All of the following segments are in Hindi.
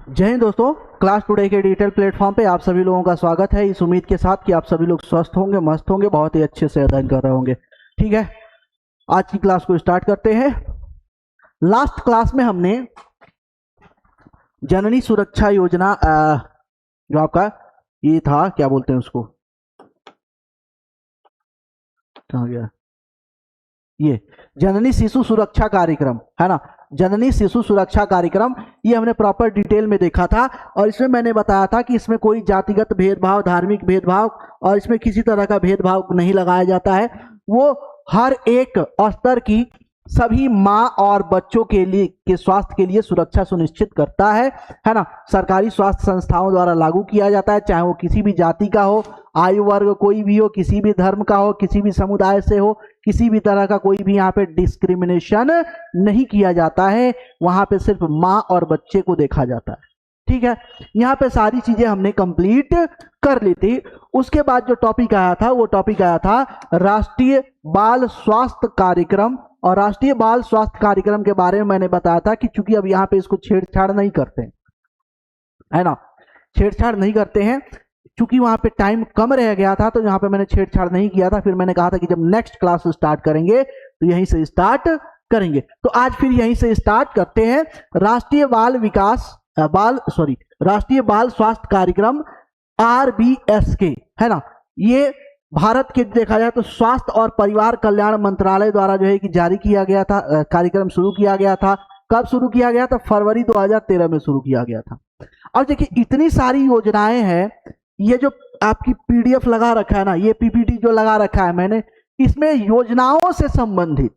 जय हिंद दोस्तों। क्लास टुडे के डिजिटल प्लेटफॉर्म पे आप सभी लोगों का स्वागत है, इस उम्मीद के साथ कि आप सभी लोग स्वस्थ होंगे, मस्त होंगे, बहुत ही अच्छे से अध्ययन कर रहे होंगे। ठीक है, आज की क्लास को स्टार्ट करते हैं। लास्ट क्लास में हमने जननी सुरक्षा योजना जो आपका ये था, क्या बोलते हैं उसको, कहाँ गया, ये जननी शिशु सुरक्षा कार्यक्रम है ना, जननी शिशु सुरक्षा कार्यक्रम, ये हमने प्रॉपर डिटेल में देखा था। और इसमें मैंने बताया था कि इसमें कोई जातिगत भेदभाव, धार्मिक भेदभाव और इसमें किसी तरह का भेदभाव नहीं लगाया जाता है। वो हर एक स्तर की सभी माँ और बच्चों के लिए के स्वास्थ्य के लिए सुरक्षा सुनिश्चित करता है ना। सरकारी स्वास्थ्य संस्थाओं द्वारा लागू किया जाता है, चाहे वो किसी भी जाति का हो, आयु वर्ग कोई भी हो, किसी भी धर्म का हो, किसी भी समुदाय से हो, किसी भी तरह का कोई भी यहाँ पे डिस्क्रिमिनेशन नहीं किया जाता है। वहां पे सिर्फ माँ और बच्चे को देखा जाता है। ठीक है, यहाँ पे सारी चीजें हमने कंप्लीट कर ली थी। उसके बाद जो टॉपिक आया था वो टॉपिक आया था राष्ट्रीय बाल स्वास्थ्य कार्यक्रम। और राष्ट्रीय बाल स्वास्थ्य कार्यक्रम के बारे में मैंने बताया था कि चूंकि अब यहाँ पे इसको छेड़छाड़ नहीं करते हैं, है ना, छेड़छाड़ नहीं करते हैं, चूंकि वहां पे टाइम कम रह गया था तो यहाँ पे मैंने छेड़छाड़ नहीं किया था। फिर मैंने कहा था कि जब नेक्स्ट क्लास स्टार्ट करेंगे तो यहीं से स्टार्ट करेंगे। तो आज फिर यहीं से स्टार्ट करते हैं। राष्ट्रीय बाल स्वास्थ्य कार्यक्रम RBSK है ना, ये भारत के देखा जाए तो स्वास्थ्य और परिवार कल्याण मंत्रालय द्वारा जो है कि जारी किया गया था, कार्यक्रम शुरू किया गया था। कब शुरू किया गया था? फरवरी 2013 में शुरू किया गया था। अब देखिए इतनी सारी योजनाएं हैं, ये जो आपकी PDF लगा रखा है ना, ये PPT जो लगा रखा है मैंने, इसमें योजनाओं से संबंधित,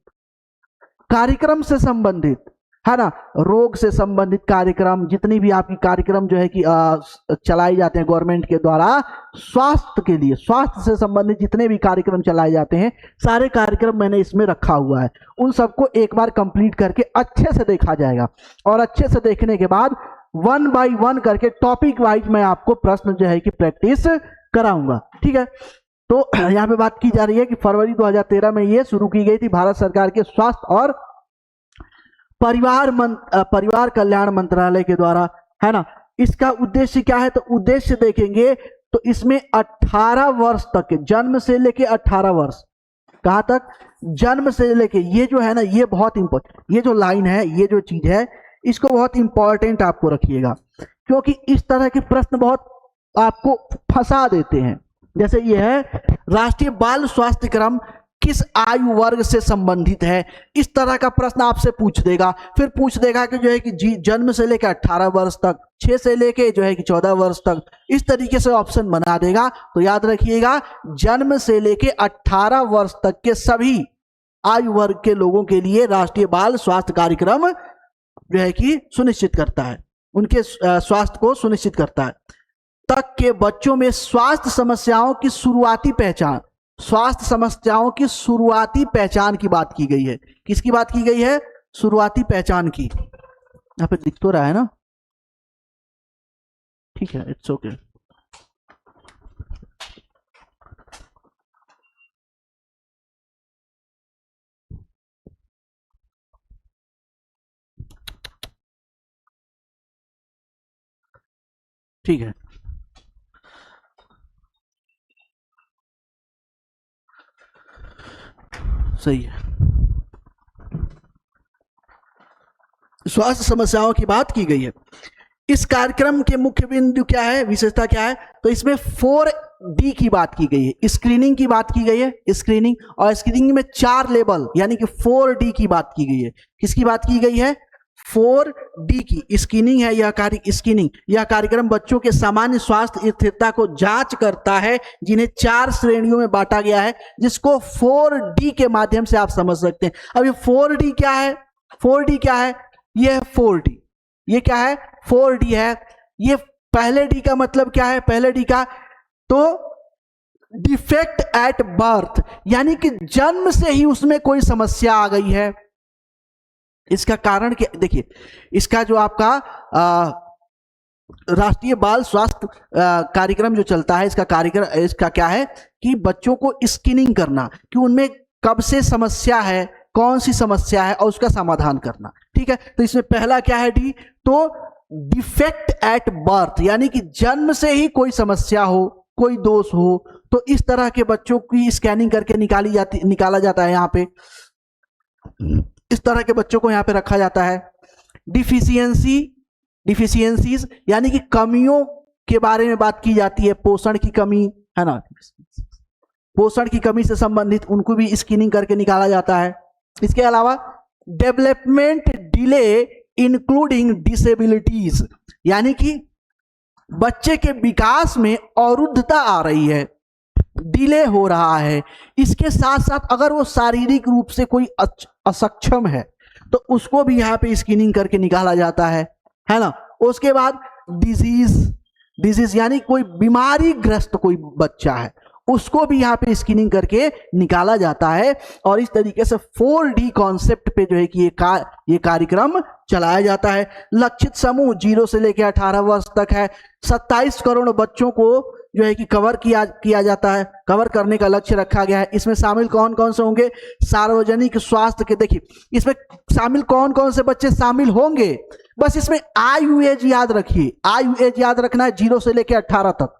कार्यक्रम से संबंधित, है ना, रोग से संबंधित कार्यक्रम, जितनी भी आपकी कार्यक्रम जो है कि चलाए जाते हैं गवर्नमेंट के द्वारा स्वास्थ्य के लिए, स्वास्थ्य से संबंधित जितने भी कार्यक्रम चलाए जाते हैं, सारे कार्यक्रम मैंने इसमें रखा हुआ है। उन सबको एक बार कंप्लीट करके अच्छे से देखा जाएगा और अच्छे से देखने के बाद 1 बाय 1 करके टॉपिक वाइज मैं आपको प्रश्न जो है कि प्रैक्टिस कराऊंगा। ठीक है, तो यहाँ पे बात की जा रही है कि फरवरी 2013 में ये शुरू की गई थी भारत सरकार के स्वास्थ्य और परिवार कल्याण मंत्रालय के द्वारा, है ना। इसका उद्देश्य क्या है? तो उद्देश्य देखेंगे तो इसमें 18 वर्ष तक, जन्म से लेके 18 वर्ष, कहां तक? जन्म से लेके, ये जो है ना, ये बहुत इंपॉर्टेंट, ये जो लाइन है, ये जो चीज है, इसको बहुत इंपॉर्टेंट आपको रखिएगा, क्योंकि इस तरह के प्रश्न बहुत आपको फंसा देते हैं। जैसे ये है, राष्ट्रीय बाल स्वास्थ्य क्रम किस आयु वर्ग से संबंधित है, इस तरह का प्रश्न आपसे पूछ देगा। फिर पूछ देगा कि जो है कि जन्म से लेकर 18 वर्ष तक, 6 से लेके जो है कि 14 वर्ष तक, इस तरीके से ऑप्शन बना देगा। तो याद रखिएगा, जन्म से लेके 18 वर्ष तक के सभी आयु वर्ग के लोगों के लिए राष्ट्रीय बाल स्वास्थ्य कार्यक्रम जो है कि सुनिश्चित करता है, उनके स्वास्थ्य को सुनिश्चित करता है। तक के बच्चों में स्वास्थ्य समस्याओं की शुरुआती पहचान, स्वास्थ्य समस्याओं की शुरुआती पहचान की बात की गई है। किसकी बात की गई है? शुरुआती पहचान की। यहां पे दिख तो रहा है ना, ठीक है, इट्स ओके। ठीक है, सही है। स्वास्थ्य समस्याओं की बात की गई है। इस कार्यक्रम के मुख्य बिंदु क्या है, विशेषता क्या है? तो इसमें 4D की बात की गई है, स्क्रीनिंग की बात की गई है, स्क्रीनिंग, और स्क्रीनिंग में 4 लेवल यानी कि 4D की बात की गई है। किसकी बात की गई है? 4D की स्क्रीनिंग है। यह कार्यक्रम बच्चों के सामान्य स्वास्थ्य स्थिरता को जांच करता है, जिन्हें 4 श्रेणियों में बांटा गया है, जिसको 4D के माध्यम से आप समझ सकते हैं। अब ये 4D क्या है? 4D क्या है? ये है 4D। ये क्या है? 4D है। ये पहले D का मतलब क्या है? पहले D का तो डिफेक्ट एट बर्थ, यानी कि जन्म से ही उसमें कोई समस्या आ गई है। इसका कारण क्या? देखिए, इसका जो आपका राष्ट्रीय बाल स्वास्थ्य कार्यक्रम जो चलता है, इसका क्या है कि बच्चों को स्क्रीनिंग करना कि उनमें कब से समस्या है, कौन सी समस्या है और उसका समाधान करना। ठीक है, तो इसमें पहला क्या है? D। तो डिफेक्ट एट बर्थ, यानी कि जन्म से ही कोई समस्या हो, कोई दोष हो, तो इस तरह के बच्चों की स्कैनिंग करके निकाला जाता है। यहाँ पे इस तरह के बच्चों को यहाँ पे रखा जाता है। डिफिशियंसीज यानी कि कमियों के बारे में बात की जाती है, पोषण की कमी है ना, पोषण की कमी से संबंधित उनको भी स्क्रीनिंग करके निकाला जाता है। इसके अलावा डेवलपमेंट डिले इंक्लूडिंग डिसेबिलिटीज, यानी कि बच्चे के विकास में अवरुद्धता आ रही है, डिले हो रहा है। इसके साथ साथ अगर वो शारीरिक रूप से कोई असक्षम है तो उसको भी यहाँ पे स्क्रीनिंग करके निकाला जाता है ना। उसके बाद डिजीज यानी कोई बीमारी ग्रस्त कोई बच्चा है, उसको भी यहाँ पे स्क्रीनिंग करके निकाला जाता है। और इस तरीके से 4D कॉन्सेप्ट पे जो है कि ये कार्यक्रम चलाया जाता है। लक्षित समूह 0 से लेकर 18 वर्ष तक है। 27 करोड़ बच्चों को जो है कि कवर किया जाता है, कवर करने का लक्ष्य रखा गया है। इसमें शामिल कौन कौन से होंगे? सार्वजनिक स्वास्थ्य के, देखिए इसमें शामिल कौन कौन से बच्चे शामिल होंगे, बस इसमें आयु एज याद रखिए, आयु एज याद रखना है 0 से लेकर 18 तक,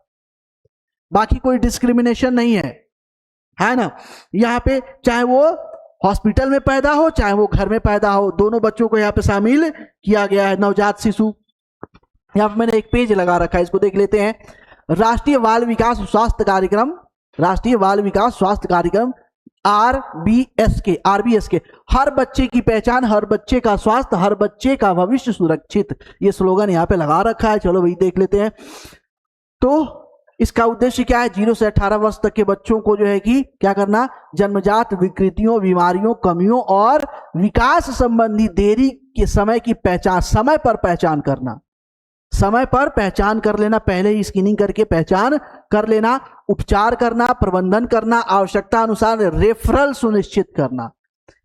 बाकी कोई डिस्क्रिमिनेशन नहीं है ना। यहाँ पे चाहे वो हॉस्पिटल में पैदा हो चाहे वो घर में पैदा हो, दोनों बच्चों को यहाँ पे शामिल किया गया है। नवजात शिशु, यहाँ पे मैंने एक पेज लगा रखा है, इसको देख लेते हैं। राष्ट्रीय बाल विकास स्वास्थ्य कार्यक्रम, राष्ट्रीय बाल विकास स्वास्थ्य कार्यक्रम RBSK, हर बच्चे की पहचान, हर बच्चे का स्वास्थ्य, हर बच्चे का भविष्य सुरक्षित, ये स्लोगन यहाँ पे लगा रखा है। चलो भाई देख लेते हैं। तो इसका उद्देश्य क्या है? 0 से 18 वर्ष तक के बच्चों को जो है कि क्या करना? जन्मजात विकृतियों, बीमारियों, कमियों और विकास संबंधी देरी के समय की पहचान, समय पर पहचान करना, समय पर पहचान कर लेना, पहले ही स्क्रीनिंग करके पहचान कर लेना, उपचार करना, प्रबंधन करना, आवश्यकता अनुसार रेफरल सुनिश्चित करना।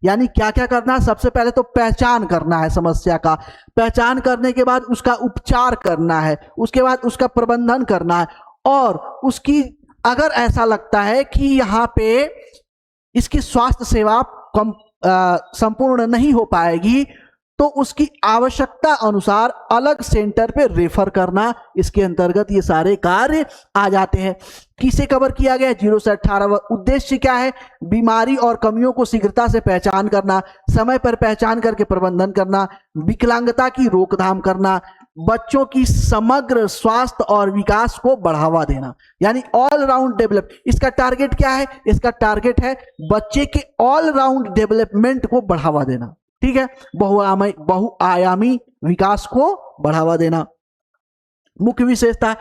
यानी क्या क्या करना? सबसे पहले तो पहचान करना है समस्या का, पहचान करने के बाद उसका उपचार करना है, उसके बाद उसका प्रबंधन करना है, और उसकी अगर ऐसा लगता है कि यहाँ पे इसकी स्वास्थ्य सेवा संपूर्ण नहीं हो पाएगी तो उसकी आवश्यकता अनुसार अलग सेंटर पे रेफर करना, इसके अंतर्गत ये सारे कार्य आ जाते हैं। किसे कवर किया गया? 0 से 18 वर्ष। उद्देश्य क्या है? बीमारी और कमियों को शीघ्रता से पहचान करना, समय पर पहचान करके प्रबंधन करना, विकलांगता की रोकथाम करना, बच्चों की समग्र स्वास्थ्य और विकास को बढ़ावा देना, यानी ऑल राउंड डेवलप। इसका टारगेट क्या है? इसका टारगेट है बच्चे के ऑल राउंड डेवलपमेंट को बढ़ावा देना, ठीक है, बहुआयामी विकास को बढ़ावा देना। मुख्य विशेषता,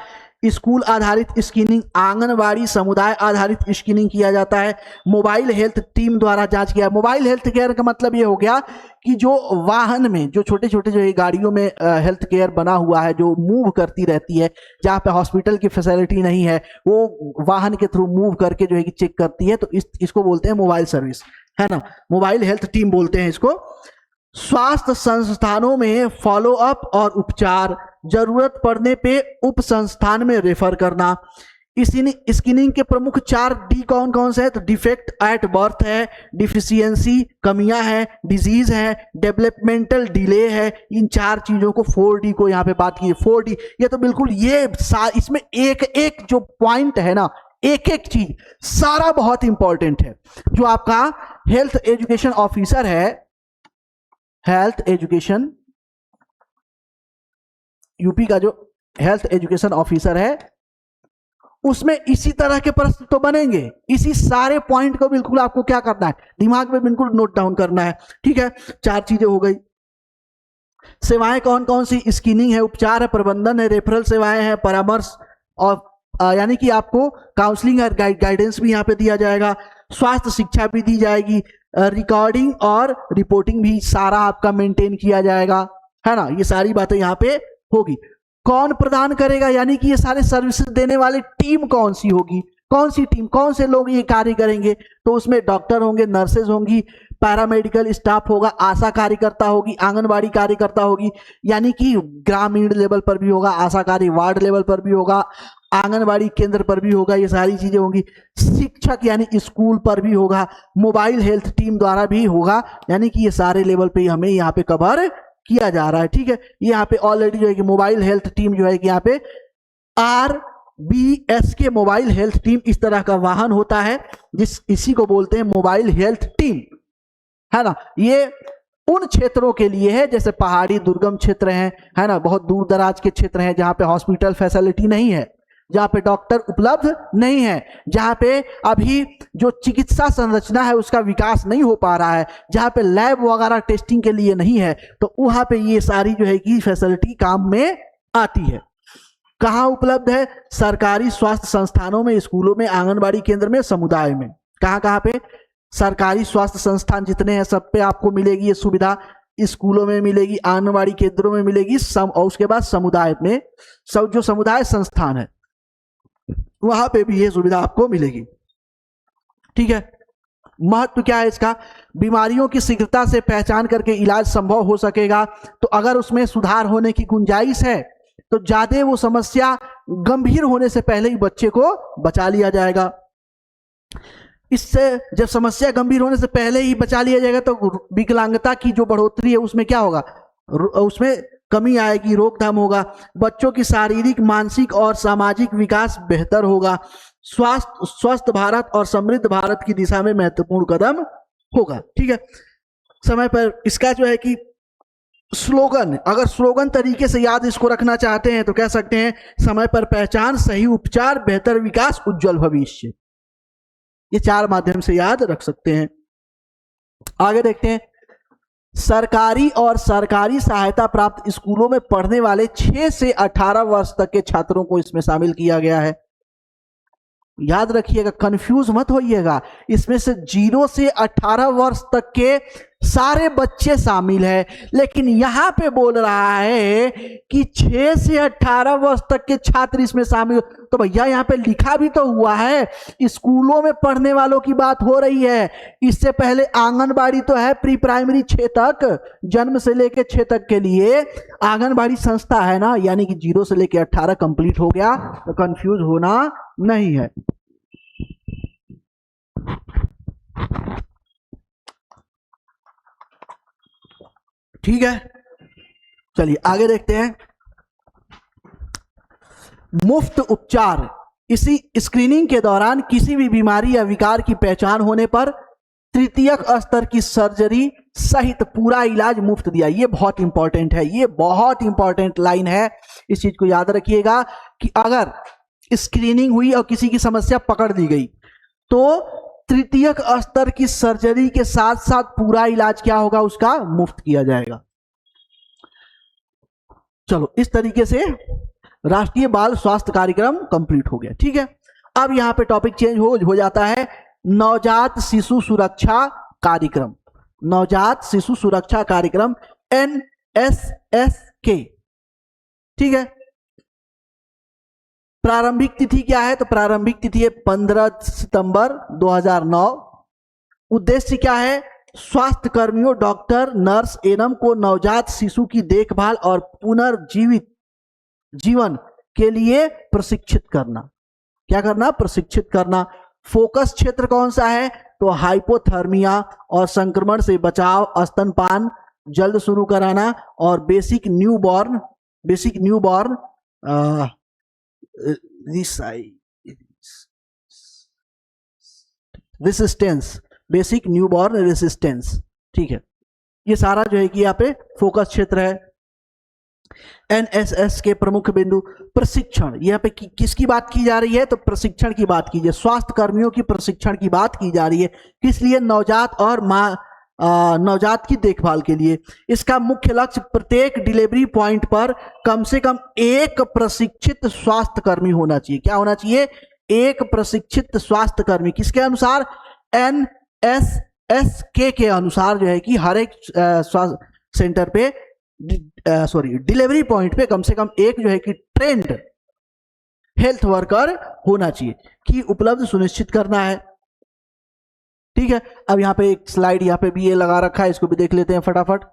स्कूल आधारित स्क्रीनिंग, आंगनवाड़ी समुदाय आधारित स्क्रीनिंग किया जाता है, मोबाइल हेल्थ टीम द्वारा जांच किया। मोबाइल हेल्थ केयर का मतलब ये हो गया कि जो वाहन में, जो छोटे छोटे जो गाड़ियों में हेल्थ केयर बना हुआ है, जो मूव करती रहती है, जहाँ पे हॉस्पिटल की फैसिलिटी नहीं है, वो वाहन के थ्रू मूव करके जो है कि चेक करती है, तो इसको बोलते हैं मोबाइल सर्विस, है ना, मोबाइल हेल्थ टीम बोलते हैं इसको। स्वास्थ्य संस्थानों में फॉलो अप और उपचार, जरूरत पड़ने पे उप संस्थान में रेफर करना। स्क्रीनिंग के प्रमुख 4D कौन कौन से है? तो डिफेक्ट एट बर्थ है, डिफिशियंसी कमियां हैं, डिजीज है, डेवलपमेंटल डिले है। इन 4 चीजों को 4D को यहाँ पे बात की है। 4D ये तो बिल्कुल ये इसमें एक एक जो पॉइंट है ना, एक एक चीज सारा बहुत इंपॉर्टेंट है। जो आपका हेल्थ एजुकेशन ऑफिसर है, हेल्थ एजुकेशन यूपी का जो हेल्थ एजुकेशन ऑफिसर है, उसमें इसी तरह के प्रश्न तो बनेंगे। इसी सारे पॉइंट को बिल्कुल आपको क्या करना है? दिमाग में बिल्कुल नोट डाउन करना है, ठीक है। 4 चीजें हो गई। सेवाएं कौन कौन सी? स्क्रीनिंग है, उपचार है, प्रबंधन है, रेफरल सेवाएं हैं, परामर्श, और यानी कि आपको काउंसलिंग और गाइडेंस भी यहाँ पे दिया जाएगा, स्वास्थ्य शिक्षा भी दी जाएगी, रिकॉर्डिंग और रिपोर्टिंग भी सारा आपका मेंटेन किया जाएगा, है ना। ये सारी बातें यहाँ पे होगी। कौन प्रदान करेगा? यानी कि ये सारे सर्विसेज देने वाली टीम कौन सी होगी? कौन सी टीम, कौन से लोग ये कार्य करेंगे? तो उसमें डॉक्टर होंगे, नर्सेज होंगी, पैरामेडिकल स्टाफ होगा, आशा कार्यकर्ता होगी, आंगनबाड़ी कार्यकर्ता होगी, यानी कि ग्रामीण लेवल पर भी होगा, आशा कार्य वार्ड लेवल पर भी होगा, आंगनबाड़ी केंद्र पर भी होगा, ये सारी चीजें होंगी। शिक्षक यानी स्कूल पर भी होगा, मोबाइल हेल्थ टीम द्वारा भी होगा, यानी कि ये सारे लेवल पे हमें यहाँ पे कवर किया जा रहा है। ठीक है, ये यहाँ पे ऑलरेडी जो है कि मोबाइल हेल्थ टीम जो है कि यहाँ पे RBS के मोबाइल हेल्थ टीम इस तरह का वाहन होता है इसी को बोलते हैं मोबाइल हेल्थ टीम, है ना। ये उन क्षेत्रों के लिए है जैसे पहाड़ी दुर्गम क्षेत्र हैं, है ना, बहुत दूर दराज के क्षेत्र हैं जहां पे हॉस्पिटल फैसिलिटी नहीं है, जहां पे डॉक्टर उपलब्ध नहीं है, जहां पे अभी जो चिकित्सा संरचना है उसका विकास नहीं हो पा रहा है, जहां पे लैब वगैरह टेस्टिंग के लिए नहीं है, तो वहां पे ये सारी जो है कि फैसिलिटी काम में आती है। कहाँ उपलब्ध है? सरकारी स्वास्थ्य संस्थानों में, स्कूलों में, आंगनबाड़ी केंद्र में, समुदाय में। कहाँ कहाँ पे? सरकारी स्वास्थ्य संस्थान जितने हैं सब पे आपको मिलेगी ये सुविधा, स्कूलों में मिलेगी, आंगनबाड़ी केंद्रों में मिलेगी, और उसके बाद समुदाय में, सब जो समुदाय संस्थान है वहां पे भी ये सुविधा आपको मिलेगी। ठीक है, महत्व क्या है इसका? बीमारियों की शीघ्रता से पहचान करके इलाज संभव हो सकेगा। तो अगर उसमें सुधार होने की गुंजाइश है तो ज्यादा वो समस्या गंभीर होने से पहले ही बच्चे को बचा लिया जाएगा। इससे जब समस्या गंभीर होने से पहले ही बचा लिया जाएगा तो विकलांगता की जो बढ़ोतरी है उसमें क्या होगा? उसमें कमी आएगी, रोकथाम होगा, बच्चों की शारीरिक, मानसिक और सामाजिक विकास बेहतर होगा, स्वस्थ भारत और समृद्ध भारत की दिशा में महत्वपूर्ण कदम होगा। ठीक है, समय पर इसका जो है कि स्लोगन, अगर स्लोगन तरीके से याद इसको रखना चाहते हैं तो कह सकते हैं समय पर पहचान, सही उपचार, बेहतर विकास, उज्जवल भविष्य। ये 4 माध्यम से याद रख सकते हैं। आगे देखते हैं, सरकारी और सरकारी सहायता प्राप्त स्कूलों में पढ़ने वाले 6 से 18 वर्ष तक के छात्रों को इसमें शामिल किया गया है। याद रखिएगा, कंफ्यूज मत होइएगा, इसमें से 0 से 18 वर्ष तक के सारे बच्चे शामिल हैं, लेकिन यहां पे बोल रहा है कि 6 से 18 वर्ष तक के छात्र इसमें शामिल। तो भैया यहाँ पे लिखा भी तो हुआ है, स्कूलों में पढ़ने वालों की बात हो रही है। इससे पहले आंगनबाड़ी तो है प्री प्राइमरी 6 तक, जन्म से लेके 6 तक के लिए आंगनबाड़ी संस्था है ना, यानी कि 0 से लेके 18 कंप्लीट हो गया, तो कंफ्यूज होना नहीं है। ठीक है, चलिए आगे देखते हैं। मुफ्त उपचार, इसी स्क्रीनिंग के दौरान किसी भी बीमारी या विकार की पहचान होने पर तृतीयक स्तर की सर्जरी सहित पूरा इलाज मुफ्त दिया। ये बहुत इंपॉर्टेंट है, ये बहुत इंपॉर्टेंट लाइन है, इस चीज को याद रखिएगा कि अगर स्क्रीनिंग हुई और किसी की समस्या पकड़ ली गई तो तृतीयक स्तर की सर्जरी के साथ साथ पूरा इलाज क्या होगा? उसका मुफ्त किया जाएगा। चलो, इस तरीके से राष्ट्रीय बाल स्वास्थ्य कार्यक्रम कंप्लीट हो गया। ठीक है, अब यहां पे टॉपिक चेंज हो जाता है, नवजात शिशु सुरक्षा कार्यक्रम। नवजात शिशु सुरक्षा कार्यक्रम NSSK। ठीक है, प्रारंभिक तिथि क्या है? तो प्रारंभिक तिथि है 15 सितंबर 2009। उद्देश्य क्या है? स्वास्थ्य कर्मियों, डॉक्टर, नर्स एनम को नवजात शिशु की देखभाल और पुनर्जीवित जीवन के लिए प्रशिक्षित करना। क्या करना? प्रशिक्षित करना। फोकस क्षेत्र कौन सा है? तो हाइपोथर्मिया और संक्रमण से बचाव, स्तनपान जल्द शुरू कराना और basic newborn resistance, basic newborn resistance. ठीक है, ये सारा जो है कि यहाँ पे फोकस क्षेत्र है। NSS के प्रमुख बिंदु, प्रशिक्षण, यहाँ पे किसकी बात की जा रही है? तो प्रशिक्षण की बात की जाए, स्वास्थ्य कर्मियों की प्रशिक्षण की बात की जा रही है। किस लिए? नवजात और नवजात की देखभाल के लिए। इसका मुख्य लक्ष्य प्रत्येक डिलीवरी पॉइंट पर कम से कम एक प्रशिक्षित स्वास्थ्य कर्मी होना चाहिए। क्या होना चाहिए? एक प्रशिक्षित स्वास्थ्य कर्मी। किसके अनुसार? NSSK के अनुसार जो है कि हर एक स्वास्थ्य सेंटर पे डिलीवरी पॉइंट पे कम से कम एक जो है कि ट्रेंड हेल्थ वर्कर होना चाहिए कि उपलब्ध सुनिश्चित करना है। ठीक है, अब यहां पे एक स्लाइड यहां पे भी ये लगा रखा है, इसको भी देख लेते हैं फटाफट।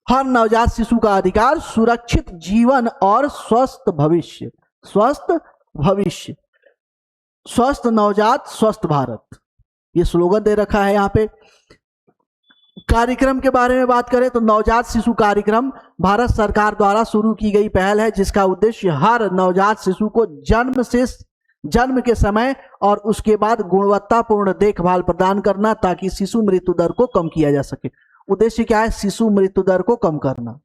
हर नवजात शिशु का अधिकार, सुरक्षित जीवन और स्वस्थ भविष्य। स्वस्थ भविष्य, स्वस्थ नवजात, स्वस्थ भारत, ये स्लोगन दे रखा है यहां पे। कार्यक्रम के बारे में बात करें तो नवजात शिशु कार्यक्रम भारत सरकार द्वारा शुरू की गई पहल है, जिसका उद्देश्य हर नवजात शिशु को जन्म के समय और उसके बाद गुणवत्तापूर्ण देखभाल प्रदान करना, ताकि शिशु मृत्यु दर को कम किया जा सके। उद्देश्य क्या है? शिशु मृत्यु दर को कम करना,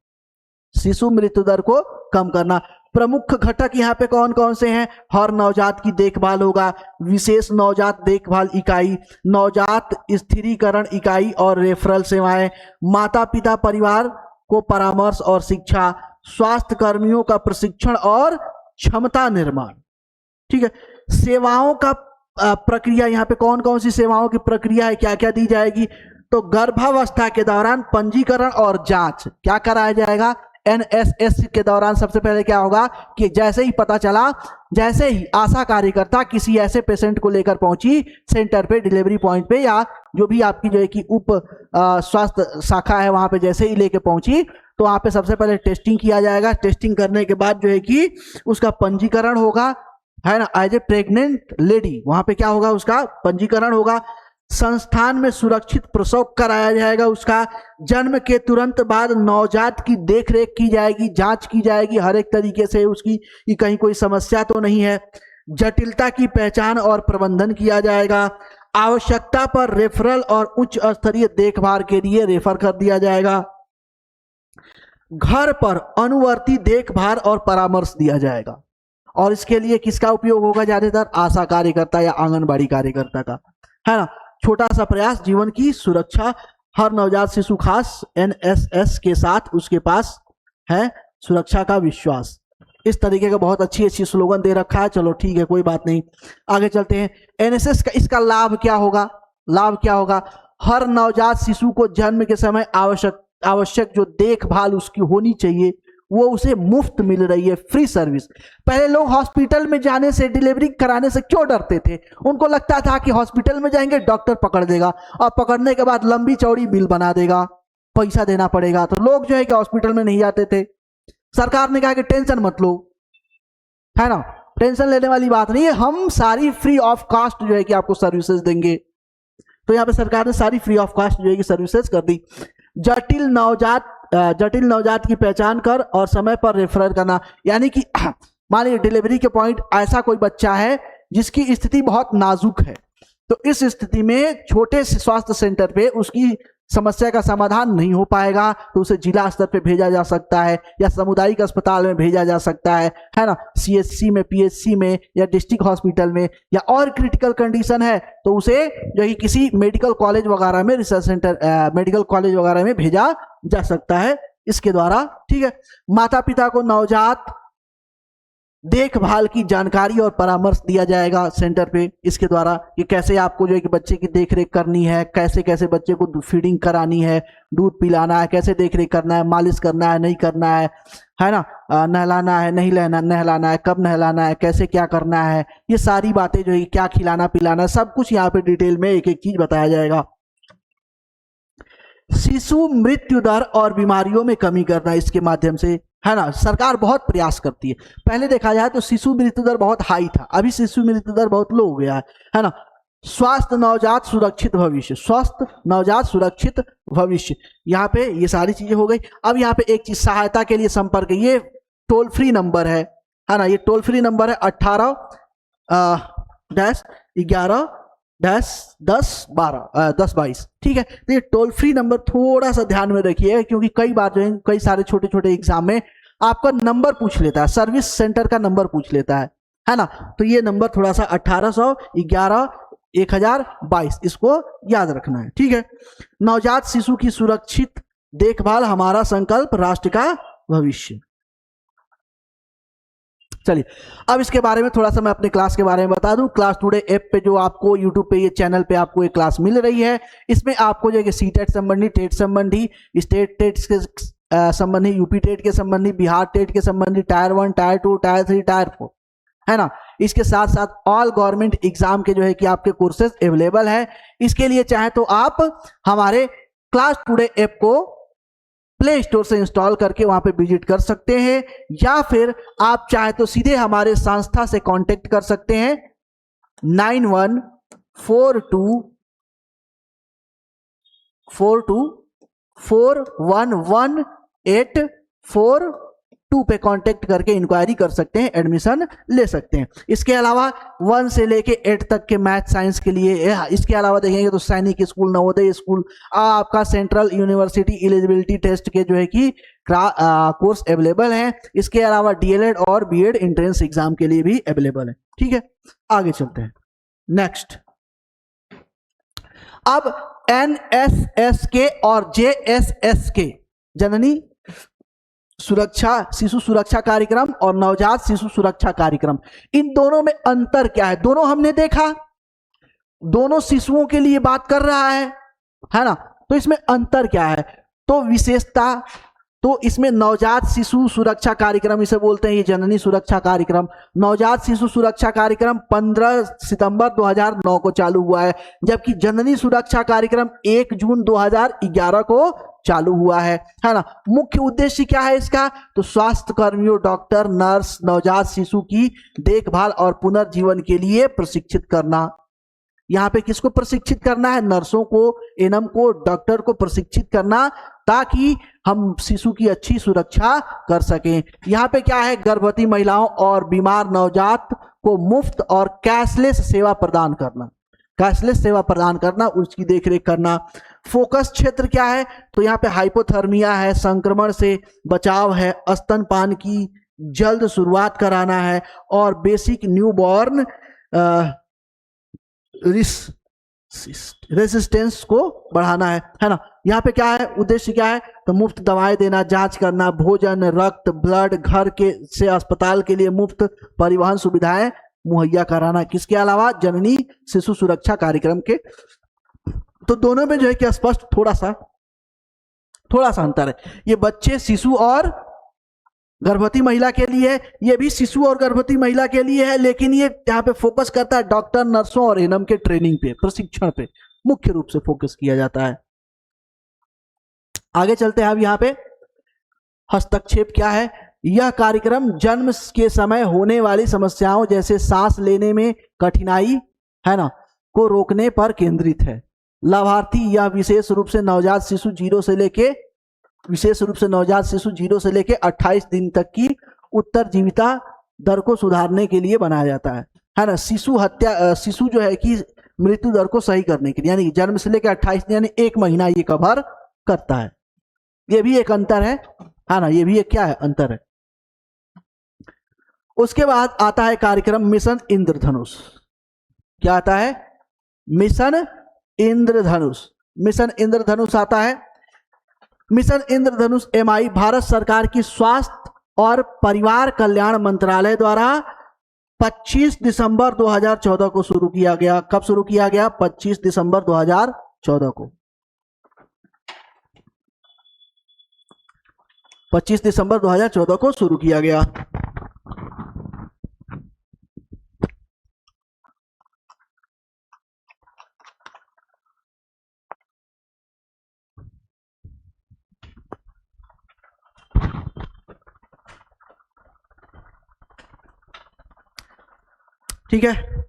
शिशु मृत्यु दर को कम करना। प्रमुख घटक यहाँ पे कौन कौन से हैं? हर नवजात की देखभाल होगा, विशेष नवजात देखभाल इकाई, नवजात स्थिरीकरण इकाई और रेफरल सेवाएं, माता पिता परिवार को परामर्श और शिक्षा, स्वास्थ्य कर्मियों का प्रशिक्षण और क्षमता निर्माण। ठीक है, सेवाओं का प्रक्रिया, यहाँ पे कौन कौन सी सेवाओं की प्रक्रिया है, क्या क्या दी जाएगी? तो गर्भावस्था के दौरान पंजीकरण और जांच क्या कराया जाएगा? NSS के दौरान सबसे पहले क्या होगा कि जैसे ही पता चला, जैसे ही आशा कार्यकर्ता किसी ऐसे पेशेंट को लेकर पहुंची सेंटर पे, डिलीवरी पॉइंट पे, या जो भी आपकी जो है कि उप स्वास्थ्य शाखा है वहां पे, जैसे ही लेके पहुंची तो वहां पे सबसे पहले टेस्टिंग किया जाएगा। टेस्टिंग करने के बाद जो है कि उसका पंजीकरण होगा, है ना, एज ए प्रेग्नेंट लेडी, वहां पे क्या होगा? उसका पंजीकरण होगा। संस्थान में सुरक्षित प्रसव कराया जाएगा, उसका जन्म के तुरंत बाद नवजात की देखरेख की जाएगी, जांच की जाएगी हर एक तरीके से उसकी कि कहीं कोई समस्या तो नहीं है। जटिलता की पहचान और प्रबंधन किया जाएगा। आवश्यकता पर रेफरल और उच्च स्तरीय देखभाल के लिए रेफर कर दिया जाएगा। घर पर अनुवर्ती देखभाल और परामर्श दिया जाएगा, और इसके लिए किसका उपयोग होगा? ज्यादातर आशा कार्यकर्ता या आंगनबाड़ी कार्यकर्ता का, है ना। छोटा सा प्रयास, जीवन की सुरक्षा, हर नवजात शिशु खास NSS के साथ उसके पास है सुरक्षा का विश्वास। इस तरीके का बहुत अच्छी स्लोगन दे रखा है। चलो ठीक है, कोई बात नहीं, आगे चलते हैं। NSS का इसका लाभ क्या होगा? लाभ क्या होगा? हर नवजात शिशु को जन्म के समय आवश्यक जो देखभाल उसकी होनी चाहिए वो उसे मुफ्त मिल रही है, फ्री सर्विस। पहले लोग हॉस्पिटल में जाने से, डिलीवरी कराने से क्यों डरते थे? उनको लगता था कि हॉस्पिटल में जाएंगे डॉक्टर पकड़ देगा, और पकड़ने के बाद लंबी चौड़ी बिल बना देगा, पैसा देना पड़ेगा, तो लोग जो है कि हॉस्पिटल में नहीं जाते थे। सरकार ने कहा कि टेंशन मत लो, है ना, टेंशन लेने वाली बात नहीं है, हम सारी फ्री ऑफ कॉस्ट जो है कि आपको सर्विसेज देंगे। तो यहाँ पे सरकार ने सारी फ्री ऑफ कॉस्ट जो है कि सर्विसेज कर दी। जटिल नवजात की पहचान कर और समय पर रेफर करना, यानी कि मान लीजिए डिलीवरी के पॉइंट ऐसा कोई बच्चा है जिसकी स्थिति बहुत नाजुक है, तो इस स्थिति में छोटे से स्वास्थ्य सेंटर पे उसकी समस्या का समाधान नहीं हो पाएगा, तो उसे जिला स्तर पे भेजा जा सकता है या सामुदायिक अस्पताल में भेजा जा सकता है ना, CHC में, PHC में या डिस्ट्रिक्ट हॉस्पिटल में, या और क्रिटिकल कंडीशन है तो उसे जो है किसी मेडिकल कॉलेज वगैरह में, रिसर्च सेंटर, मेडिकल कॉलेज वगैरह में भेजा जा सकता है इसके द्वारा। ठीक है, माता पिता को नवजात देखभाल की जानकारी और परामर्श दिया जाएगा सेंटर पे इसके द्वारा, कि कैसे आपको जो है कि बच्चे की देखरेख करनी है, कैसे कैसे बच्चे को फीडिंग करानी है, दूध पिलाना है, कैसे देखरेख करना है, मालिश करना है नहीं करना है ना, नहलाना है नहीं नहलाना है, कब नहलाना है, कैसे क्या करना है, ये सारी बातें जो है क्या खिलाना पिलाना, सब कुछ यहाँ पे डिटेल में एक एक चीज बताया जाएगा। शिशु मृत्यु दर और बीमारियों में कमी करना इसके माध्यम से, है ना, सरकार बहुत प्रयास करती है। पहले देखा जाए तो शिशु मृत्यु दर बहुत हाई था, अभी शिशु मृत्यु दर बहुत लो हो गया है ना। स्वास्थ्य नवजात सुरक्षित भविष्य, स्वस्थ नवजात सुरक्षित भविष्य, यहाँ पे ये सारी चीजें हो गई। अब यहाँ पे एक चीज, सहायता के लिए संपर्क, ये टोल फ्री नंबर है ना, ये टोल फ्री नंबर है 18-11-10-12। ठीक है, तो ये टोल फ्री नंबर थोड़ा सा ध्यान में रखिए, क्योंकि कई बार जो है कई सारे छोटे छोटे एग्जाम में आपका नंबर पूछ लेता है, सर्विस सेंटर का नंबर पूछ लेता है ना, तो ये नंबर थोड़ा सा 1811-1022 इसको याद रखना है। ठीक है, नवजात शिशु की सुरक्षित देखभाल हमारा संकल्प, राष्ट्र का भविष्य। चलिए अब इसके बारे में थोड़ा सा मैं अपने क्लास के बारे में बता दूं। क्लास टुडे ऐप पे जो आपको यूट्यूब पे, ये चैनल पे आपको एक क्लास मिल रही है, इसमें आपको जो है सीटेट संबंधी, टेट संबंधी, स्टेट टेट के संबंधी, यूपी टेट के संबंधी, बिहार टेट के संबंधी, टायर 1, टायर 2, टायर 3, टायर 4, है ना, इसके साथ साथ ऑल गवर्नमेंट एग्जाम के जो है कि आपके कोर्सेज अवेलेबल है। इसके लिए चाहे तो आप हमारे क्लास टुडे ऐप को प्ले स्टोर से इंस्टॉल करके वहां पे विजिट कर सकते हैं, या फिर आप चाहे तो सीधे हमारे संस्था से कांटेक्ट कर सकते हैं 914242 411842 पे कांटेक्ट करके इंक्वायरी कर सकते हैं, एडमिशन ले सकते हैं। इसके अलावा 1 से लेके 8 तक के मैथ साइंस के लिए, इसके अलावा देखेंगे तो सैनिक स्कूल, नवोदय स्कूल, आपका सेंट्रल यूनिवर्सिटी एलिजिबिलिटी टेस्ट के जो है कि कोर्स अवेलेबल हैं। इसके अलावा डीएलएड और बीएड एंट्रेंस एग्जाम के लिए भी अवेलेबल है। ठीक है, आगे चलते हैं नेक्स्ट। अब एनएसएसके और जेएसएसके, जननी सुरक्षा शिशु सुरक्षा कार्यक्रम और नवजात शिशु सुरक्षा कार्यक्रम, इन दोनों में अंतर क्या है? दोनों हमने देखा, दोनों शिशुओं के लिए बात कर रहा है ना? तो इसमें अंतर क्या है? तो विशेषता, तो इसमें नवजात शिशु सुरक्षा कार्यक्रम इसे बोलते हैं, ये जननी सुरक्षा कार्यक्रम। नवजात शिशु सुरक्षा कार्यक्रम 15 सितंबर 2009 को चालू हुआ है, जबकि जननी सुरक्षा कार्यक्रम 1 जून 2011 को चालू हुआ है ना? मुख्य उद्देश्य क्या है इसका? तो स्वास्थ्य कर्मियों, डॉक्टर, नर्स, नवजात शिशु की देखभाल और पुनर्जीवन के लिए प्रशिक्षित करना। यहाँ पे किसको प्रशिक्षित करना है? नर्सों को, एनएम को, डॉक्टर को प्रशिक्षित करना, ताकि हम शिशु की अच्छी सुरक्षा कर सकें। यहाँ पे क्या है? गर्भवती महिलाओं और बीमार नवजात को मुफ्त और कैशलेस सेवा प्रदान करना, कैशलेस सेवा प्रदान करना, उसकी देखरेख करना। फोकस क्षेत्र क्या है? तो यहाँ पे हाइपोथर्मिया है, संक्रमण से बचाव है, स्तनपान की जल्द शुरुआत कराना है और बेसिक न्यूबॉर्न रेसिस्टेंस को बढ़ाना है ना? यहाँ पे क्या है? उद्देश्य क्या है? तो मुफ्त दवाएं देना, जांच करना, भोजन, रक्त, ब्लड, घर के से अस्पताल के लिए मुफ्त परिवहन सुविधाएं मुहैया कराना। किसके अलावा? जननी शिशु सुरक्षा कार्यक्रम के। तो दोनों में जो है कि स्पष्ट थोड़ा सा अंतर है। ये बच्चे, शिशु और गर्भवती महिला के लिए है, ये भी शिशु और गर्भवती महिला के लिए है, लेकिन ये यहाँ पे फोकस करता है डॉक्टर, नर्सों और एनएम के ट्रेनिंग पे, प्रशिक्षण पे मुख्य रूप से फोकस किया जाता है। आगे चलते हैं। अब यहाँ पे हस्तक्षेप क्या है? यह कार्यक्रम जन्म के समय होने वाली समस्याओं जैसे सांस लेने में कठिनाई है ना को रोकने पर केंद्रित है। लाभार्थी यह विशेष रूप से नवजात शिशु 0 से लेके 28 दिन तक की उत्तरजीविता दर को सुधारने के लिए बनाया जाता है ना? शिशु जो है कि मृत्यु दर को सही करने के लिए, यानी जन्म से लेकर 28 दिन यानी 1 महीना ये कवर करता है। ये भी एक अंतर है ना? ये भी एक क्या है? अंतर है। उसके बाद आता है कार्यक्रम मिशन इंद्रधनुष। क्या आता है? मिशन इंद्रधनुष। मिशन इंद्रधनुष आता है। मिशन इंद्रधनुष एमआई भारत सरकार की स्वास्थ्य और परिवार कल्याण मंत्रालय द्वारा 25 दिसंबर 2014 को शुरू किया गया। कब शुरू किया गया? 25 दिसंबर 2014 को। 25 दिसंबर 2014 को शुरू किया गया। ठीक है,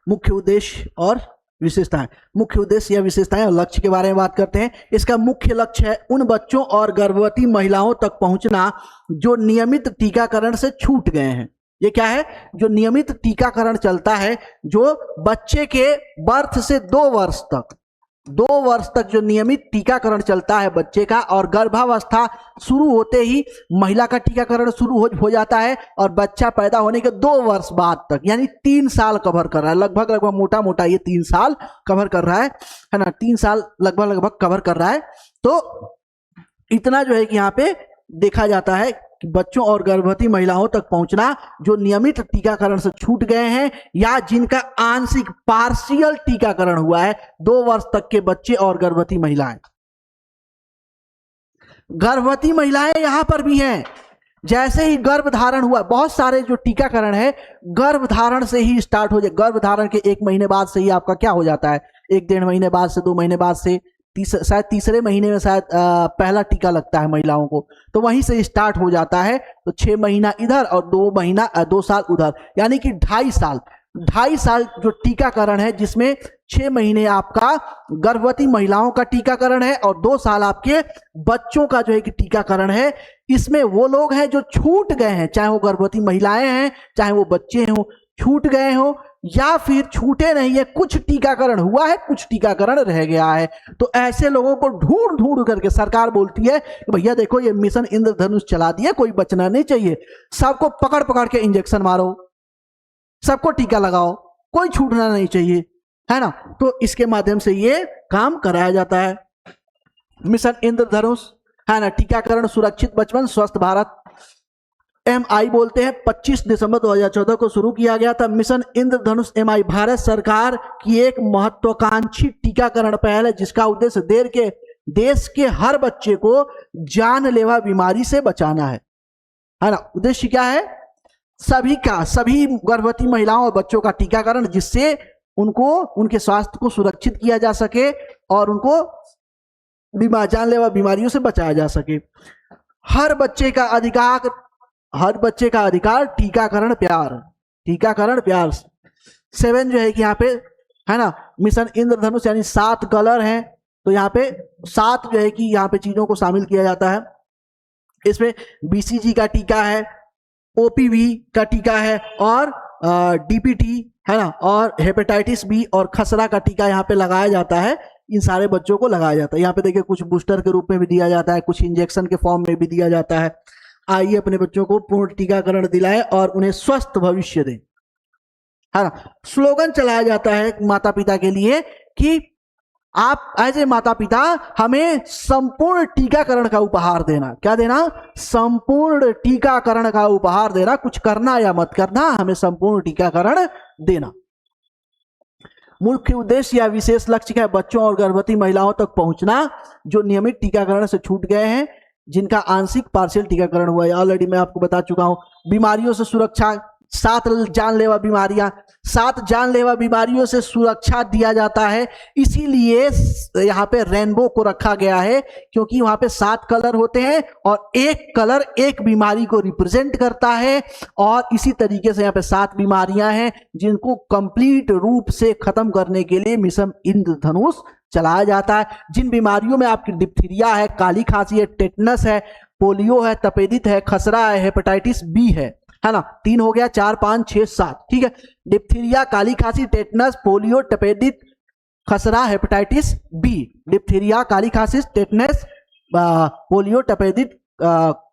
मुख्य उद्देश्य और विशेषताएं। मुख्य उद्देश्य या विशेषताएं और लक्ष्य के बारे में बात करते हैं। इसका मुख्य लक्ष्य है उन बच्चों और गर्भवती महिलाओं तक पहुंचना जो नियमित टीकाकरण से छूट गए हैं। ये क्या है? जो नियमित टीकाकरण चलता है, जो बच्चे के बर्थ से 2 वर्ष तक जो नियमित टीकाकरण चलता है बच्चे का, और गर्भावस्था शुरू होते ही महिला का टीकाकरण शुरू हो जाता है, और बच्चा पैदा होने के 2 वर्ष बाद तक, यानी 3 साल कवर कर रहा है। लगभग मोटा ये 3 साल कवर कर रहा है ना? 3 साल लगभग कवर कर रहा है। तो इतना जो है कि यहाँ पे देखा जाता है कि बच्चों और गर्भवती महिलाओं तक पहुंचना जो नियमित टीकाकरण से छूट गए हैं या जिनका आंशिक पार्शियल टीकाकरण हुआ है, 2 वर्ष तक के बच्चे और गर्भवती महिलाएं। गर्भवती महिलाएं यहां पर भी हैं। जैसे ही गर्भधारण हुआ, बहुत सारे जो टीकाकरण है गर्भधारण से ही स्टार्ट हो जाए। गर्भधारण के 1 महीने बाद से ही आपका क्या हो जाता है? 1-1.5 महीने बाद से, 2 महीने बाद से, शायद तीसरे महीने में शायद पहला टीका लगता है महिलाओं को, तो वहीं से स्टार्ट हो जाता है। तो 6 महीना इधर और 2 साल उधर, यानी कि 2.5 साल। 2.5 साल जो टीकाकरण है, जिसमें 6 महीने आपका गर्भवती महिलाओं का टीकाकरण है और 2 साल आपके बच्चों का जो है कि टीकाकरण है। इसमें वो लोग हैं जो छूट गए हैं, चाहे वो गर्भवती महिलाएं हैं, चाहे वो बच्चे हो, छूट गए हो या फिर छूटे नहीं है, कुछ टीकाकरण हुआ है, कुछ टीकाकरण रह गया है, तो ऐसे लोगों को ढूंढ ढूंढ करके सरकार बोलती है कि भैया देखो ये मिशन इंद्रधनुष चला दिया, कोई बचना नहीं चाहिए, सबको पकड़ पकड़ के इंजेक्शन मारो, सबको टीका लगाओ, कोई छूटना नहीं चाहिए, है ना। तो इसके माध्यम से ये काम कराया जाता है, मिशन इंद्रधनुष, है ना। टीकाकरण सुरक्षित बचपन स्वस्थ भारत, MI बोलते हैं, 25 दिसंबर 2014 को शुरू किया गया था। मिशन इंद्रधनुष MI भारत सरकार की एक महत्वाकांक्षी टीकाकरण पहल है, जिसका उद्देश्य देश के हर बच्चे को जानलेवा बीमारी से बचाना है ना। उद्देश्य क्या है? सभी गर्भवती महिलाओं और बच्चों का टीकाकरण, जिससे उनको उनके स्वास्थ्य को सुरक्षित किया जा सके और उनको जानलेवा बीमारियों से बचाया जा सके। हर बच्चे का अधिकार टीकाकरण प्यार 7 जो है कि यहाँ पे, है ना, मिशन इंद्रधनुष यानी 7 कलर हैं, तो यहाँ पे 7 जो है कि यहाँ पे चीजों को शामिल किया जाता है। इसमें BCG का टीका है, OPV का टीका है और DPT, है ना, और हेपेटाइटिस B और खसरा का टीका यहाँ पे लगाया जाता है। इन सारे बच्चों को लगाया जाता है। यहाँ पे देखिए कुछ बूस्टर के रूप में भी दिया जाता है, कुछ इंजेक्शन के फॉर्म में भी दिया जाता है। आइए अपने बच्चों को पूर्ण टीकाकरण दिलाएं और उन्हें स्वस्थ भविष्य दें, है ना। स्लोगन चलाया जाता है माता पिता के लिए कि आप एज ए माता पिता हमें संपूर्ण टीकाकरण का उपहार देना। क्या देना? संपूर्ण टीकाकरण का उपहार देना। कुछ करना या मत करना, हमें संपूर्ण टीकाकरण देना। मुख्य उद्देश्य या विशेष लक्ष्य है बच्चों और गर्भवती महिलाओं तक पहुंचना जो नियमित टीकाकरण से छूट गए हैं, जिनका आंशिक पार्शियल टीकाकरण हुआ है। ऑलरेडी मैं आपको बता चुका हूं। बीमारियों से सुरक्षा, 7 जानलेवा बीमारियों से सुरक्षा दिया जाता है। इसीलिए यहाँ पे रेनबो को रखा गया है, क्योंकि वहां पे 7 कलर होते हैं और एक कलर एक बीमारी को रिप्रेजेंट करता है। और इसी तरीके से यहाँ पे 7 बीमारियां हैं जिनको कंप्लीट रूप से खत्म करने के लिए मिशन इंद्रधनुष चलाया जाता है। जिन बीमारियों में आपकी डिप्थीरिया है, काली खांसी है, टेटनस है, पोलियो है, तपेदिक है, खसरा है, हेपेटाइटिस B है ना। 3 हो गया, 4, 5, 6, 7, ठीक है। डिप्थीरिया, काली खांसी, टेटनस, पोलियो, तपेदिक, खसरा, हेपेटाइटिस B। डिप्थीरिया, काली खांसी, टेटनस, पोलियो, तपेदिक,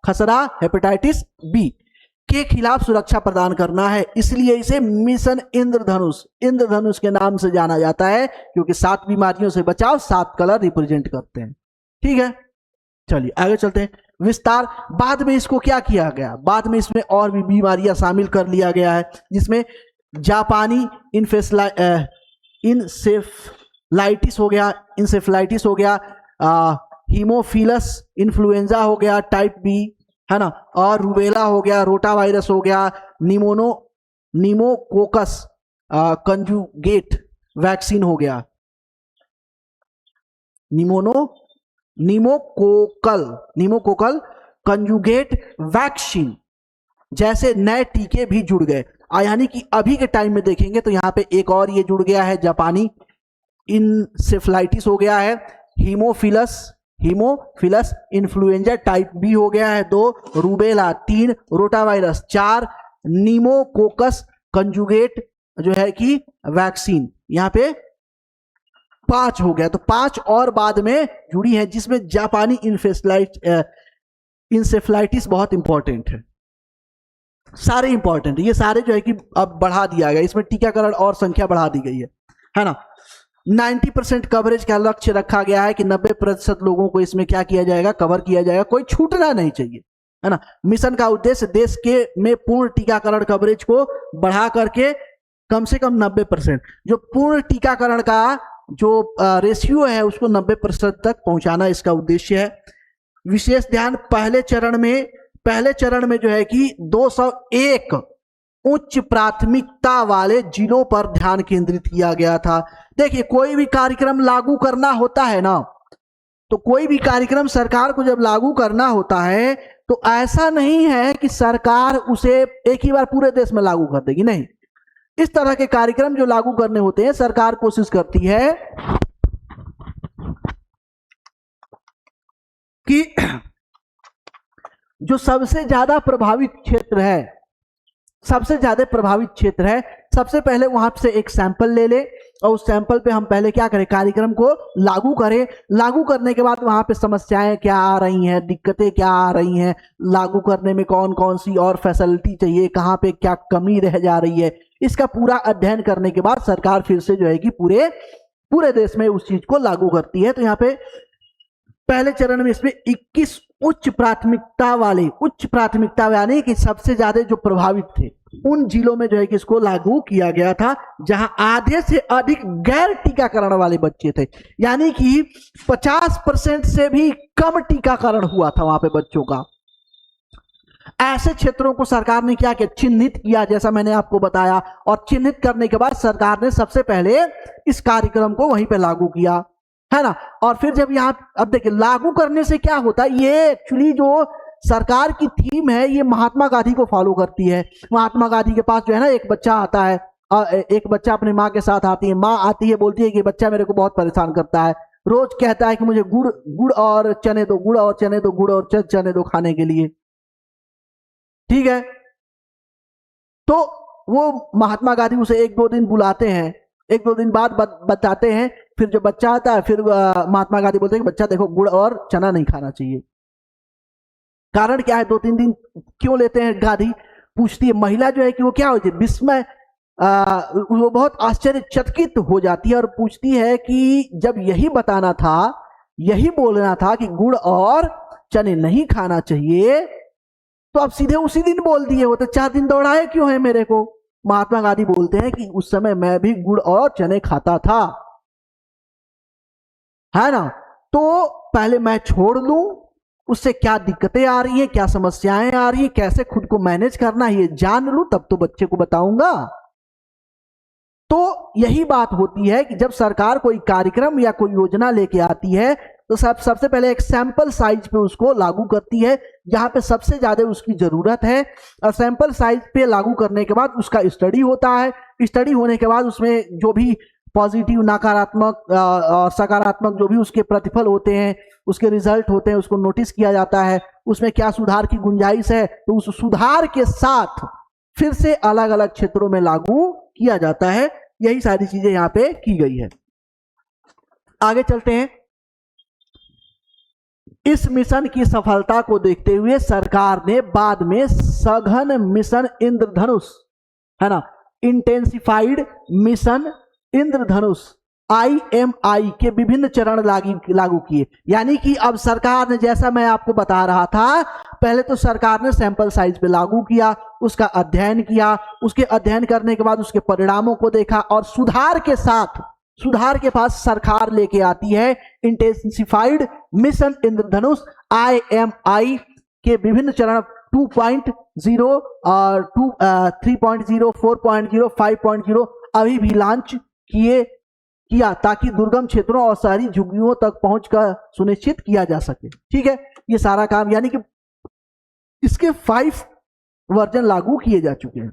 खसरा, हेपेटाइटिस B के खिलाफ सुरक्षा प्रदान करना है। इसलिए इसे मिशन इंद्रधनुष के नाम से जाना जाता है, क्योंकि 7 बीमारियों से बचाव 7 कलर रिप्रेजेंट करते हैं। ठीक है, चलिए आगे चलते हैं। विस्तार, बाद में इसको क्या किया गया? बाद में इसमें और भी बीमारियां शामिल कर लिया गया है, जिसमें जापानी इंसेफ्लाइटिस हो गया, हीमोफिलस इन्फ्लुएंजा हो गया टाइप B, है ना, और रूबेला हो गया, रोटा वायरस हो गया, निमोकोकस कंजुगेट वैक्सीन हो गया, निमोकोकल कंजुगेट वैक्सीन जैसे नए टीके भी जुड़ गए। यानी कि अभी के टाइम में देखेंगे तो यहाँ पे एक और ये जुड़ गया है, जापानी इंसेफ्लाइटिस हो गया है, हीमोफिलस इन्फ्लुएंजा टाइप B हो गया है 2, रूबेला 3, रोटावायरस 4, निमोकोकस कंजुगेट जो है कि वैक्सीन यहाँ पे 5 हो गया। तो 5 और बाद में जुड़ी है, जिसमें जापानी इंसेफ्लाइटिस बहुत इंपॉर्टेंट है। सारे इंपॉर्टेंट है, ये सारे जो है कि अब बढ़ा दिया गया, इसमें टीकाकरण और संख्या बढ़ा दी गई है ना। 90% कवरेज का लक्ष्य रखा गया है कि 90% लोगों को इसमें क्या किया जाएगा? कवर किया जाएगा, कोई छूटना नहीं चाहिए, है ना। मिशन का उद्देश्य देश के में पूर्ण टीकाकरण कवरेज को बढ़ा करके कम से कम 90%, जो पूर्ण टीकाकरण का जो रेशियो है उसको 90% तक पहुंचाना इसका उद्देश्य है। विशेष ध्यान पहले चरण में जो है कि 201 उच्च प्राथमिकता वाले जिलों पर ध्यान केंद्रित किया गया था। देखिए, कोई भी कार्यक्रम लागू करना होता है ना, तो कोई भी कार्यक्रम सरकार को जब लागू करना होता है तो ऐसा नहीं है कि सरकार उसे एक ही बार पूरे देश में लागू कर देगी, नहीं। इस तरह के कार्यक्रम जो लागू करने होते हैं, सरकार कोशिश करती है कि जो सबसे ज्यादा प्रभावित क्षेत्र है, सबसे ज्यादा प्रभावित क्षेत्र है, सबसे पहले वहां से एक सैंपल ले ले और उस सैंपल पे हम पहले क्या करें, कार्यक्रम को लागू करें। लागू करने के बाद वहां पे समस्याएं क्या आ रही हैं, दिक्कतें क्या आ रही हैं, लागू करने में कौन कौन सी और फैसिलिटी चाहिए, कहां पे क्या कमी रह जा रही है, इसका पूरा अध्ययन करने के बाद सरकार फिर से जो है कि पूरे देश में उस चीज को लागू करती है। तो यहाँ पे पहले चरण में इसमें 21 उच्च प्राथमिकता यानी कि सबसे ज्यादा जो प्रभावित थे उन जिलों में जो है कि इसको लागू किया गया था, जहां आधे से अधिक गैर टीकाकरण वाले बच्चे थे, यानी कि 50% से भी कम टीकाकरण हुआ था वहां पे बच्चों का। ऐसे क्षेत्रों को सरकार ने क्या किया, चिन्हित किया, जैसा मैंने आपको बताया, और चिन्हित करने के बाद सरकार ने सबसे पहले इस कार्यक्रम को वहीं पे लागू किया, है ना। और फिर जब यहाँ अब देखिए लागू करने से क्या होता है, ये एक्चुअली जो सरकार की थीम है ये महात्मा गांधी को फॉलो करती है। महात्मा गांधी के पास जो है ना एक बच्चा आता है, एक बच्चा अपनी माँ के साथ आती है, माँ आती है बोलती है कि बच्चा मेरे को बहुत परेशान करता है, रोज कहता है कि मुझे गुड़ और चने दो, गुड़ और चने दो, गुड़ और चने दो खाने के लिए, ठीक है। तो वो महात्मा गांधी उसे 1-2 दिन बुलाते हैं, 1-2 दिन बाद बताते हैं, फिर जो बच्चा आता है फिर महात्मा गांधी बोलते हैं कि बच्चा देखो गुड़ और चना नहीं खाना चाहिए। कारण क्या है, 2-3 दिन क्यों लेते हैं गांधी, पूछती है महिला जो है कि वो क्या होती है, विस्मय, वो बहुत आश्चर्यचकित हो जाती है और पूछती है कि जब यही बताना था, यही बोलना था कि गुड़ और चने नहीं खाना चाहिए, तो आप सीधे उसी दिन बोल दिए होते, 4 दिन दौड़ाए क्यों है मेरे को। महात्मा गांधी बोलते हैं कि उस समय मैं भी गुड़ और चने खाता था, है ना। तो पहले मैं छोड़ लूं, उससे क्या दिक्कतें आ रही हैं, क्या समस्याएं आ रही हैं, कैसे खुद को मैनेज करना है ये जान लूं, तब तो बच्चे को बताऊंगा। तो यही बात होती है कि जब सरकार कोई कार्यक्रम या कोई योजना लेके आती है तो सबसे पहले एक सैंपल साइज पे उसको लागू करती है, जहां पे सबसे ज्यादा उसकी जरूरत है, और सैंपल साइज पे लागू करने के बाद उसका स्टडी होता है। स्टडी होने के बाद उसमें जो भी पॉजिटिव, नकारात्मक और सकारात्मक जो भी उसके प्रतिफल होते हैं, उसके रिजल्ट होते हैं, उसको नोटिस किया जाता है, उसमें क्या सुधार की गुंजाइश है, तो उस सुधार के साथ फिर से अलग अलग क्षेत्रों में लागू किया जाता है। यही सारी चीजें यहाँ पे की गई है। आगे चलते हैं। इस मिशन की सफलता को देखते हुए सरकार ने बाद में सघन मिशन इंद्रधनुष, है ना, इंटेंसिफाइड मिशन इंद्रधनुष IMI के विभिन्न चरण लागू किए। यानी कि अब सरकार ने, जैसा मैं आपको बता रहा था, पहले तो सरकार ने सैंपल साइज पे लागू किया, उसका अध्ययन किया, उसके अध्ययन करने के बाद उसके परिणामों को देखा, और सुधार के पास सरकार लेके आती है इंटेंसिफाइड मिशन इंद्रधनुष IMI के विभिन्न चरण 2.0 और 3.0, 4.0, 5.0 अभी भी लॉन्च किया ताकि दुर्गम क्षेत्रों और शहरी झुग्गियों तक पहुंच कर सुनिश्चित किया जा सके। ठीक है, ये सारा काम, यानी कि इसके 5 वर्जन लागू किए जा चुके हैं।